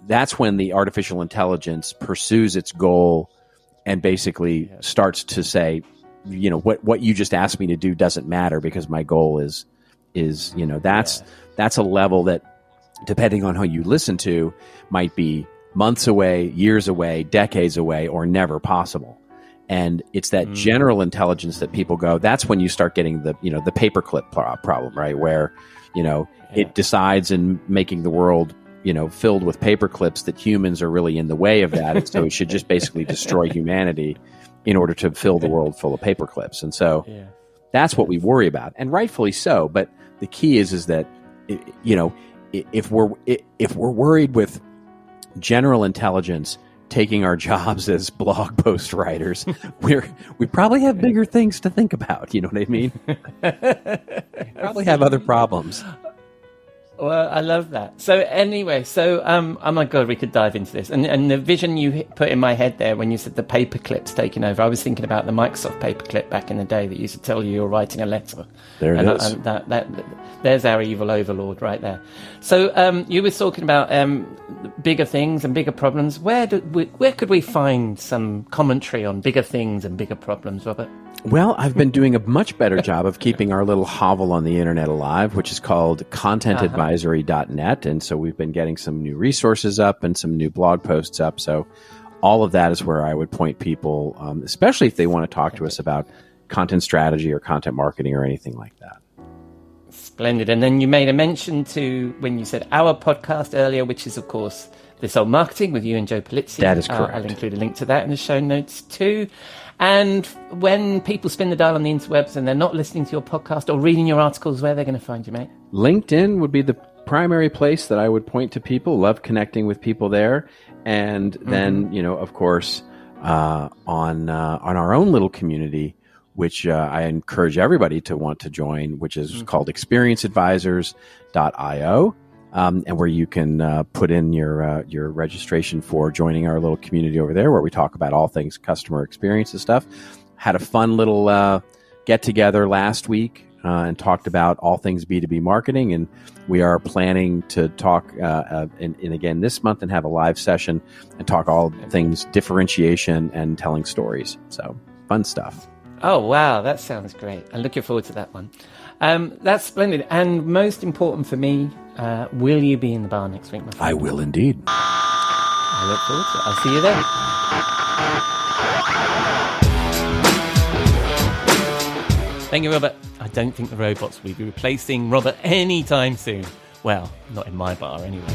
Speaker 7: the artificial intelligence pursues its goal and basically starts to say, what you just asked me to do doesn't matter because my goal is that's a level that, depending on how you listen to, might be months away, years away, decades away, or never possible. And it's that general intelligence that people go, that's when you start getting the paperclip problem, right? Where, it decides in making the world, filled with paperclips that humans are really in the way of that. And so it should just basically destroy humanity in order to fill the world full of paperclips. And so that's what we worry about, and rightfully so. But the key is that, if we're worried with general intelligence taking our jobs as blog post writers, we probably have bigger things to think about. You know what I mean? We probably have other problems.
Speaker 2: Well, I love that. So anyway, oh my God, we could dive into this. And the vision you put in my head there when you said the paperclips taking over, I was thinking about the Microsoft paperclip back in the day that used to tell you were writing a letter.
Speaker 7: There it is.
Speaker 2: There's our evil overlord right there. So you were talking about bigger things and bigger problems. Where could we find some commentary on bigger things and bigger problems, Robert?
Speaker 7: Well, I've been doing a much better job of keeping our little hovel on the internet alive, which is called contentadvisory.net. And so we've been getting some new resources up and some new blog posts up. So all of that is where I would point people, especially if they want to talk to us about content strategy or content marketing or anything like that.
Speaker 2: Splendid. And then you made a mention to, when you said our podcast earlier, which is, of course, This Old Marketing with you and Joe Polizzi.
Speaker 7: That is correct.
Speaker 2: I'll include a link to that in the show notes too. And when people spin the dial on the interwebs and they're not listening to your podcast or reading your articles, where they're going to find you, mate?
Speaker 7: LinkedIn would be the primary place that I would point to people. Love connecting with people there. And then, of course, on our own little community, which I encourage everybody to want to join, which is called experienceadvisors.io. And where you can put in your registration for joining our little community over there, where we talk about all things customer experience and stuff. Had a fun little get together last week and talked about all things B2B marketing, and we are planning to talk in again this month and have a live session and talk all things differentiation and telling stories. So fun stuff.
Speaker 2: Oh wow, that sounds great! I'm looking forward to that one. That's splendid. And most important for me, will you be in the bar next week, my friend?
Speaker 7: I will indeed.
Speaker 2: I look forward to it. I'll see you then. Thank you, Robert. I don't think the robots will be replacing Robert anytime soon. Well, not in my bar anyway.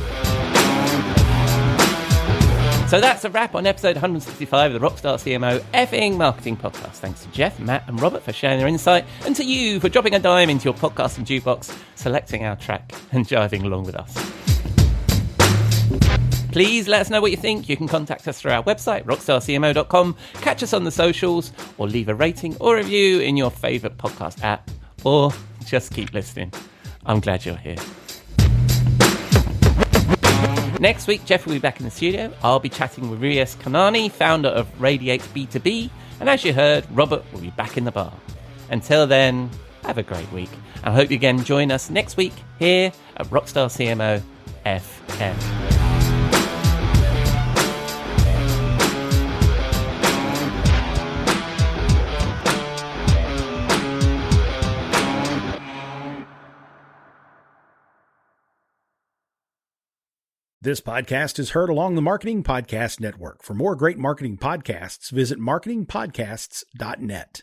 Speaker 2: So that's a wrap on episode 165 of the Rockstar CMO effing marketing podcast. Thanks to Jeff, Matt and Robert for sharing their insight, and to you for dropping a dime into your podcasting jukebox, selecting our track and jiving along with us. Please let us know what you think. You can contact us through our website, rockstarcmo.com, catch us on the socials, or leave a rating or review in your favourite podcast app, or just keep listening. I'm glad you're here. Next week, Jeff will be back in the studio. I'll be chatting with Riaz Kanani, founder of Radiate B2B, and as you heard, Robert will be back in the bar. Until then, have a great week, and I hope you again join us next week here at Rockstar CMO FM.
Speaker 4: This podcast is heard along the Marketing Podcast Network. For more great marketing podcasts, visit marketingpodcasts.net.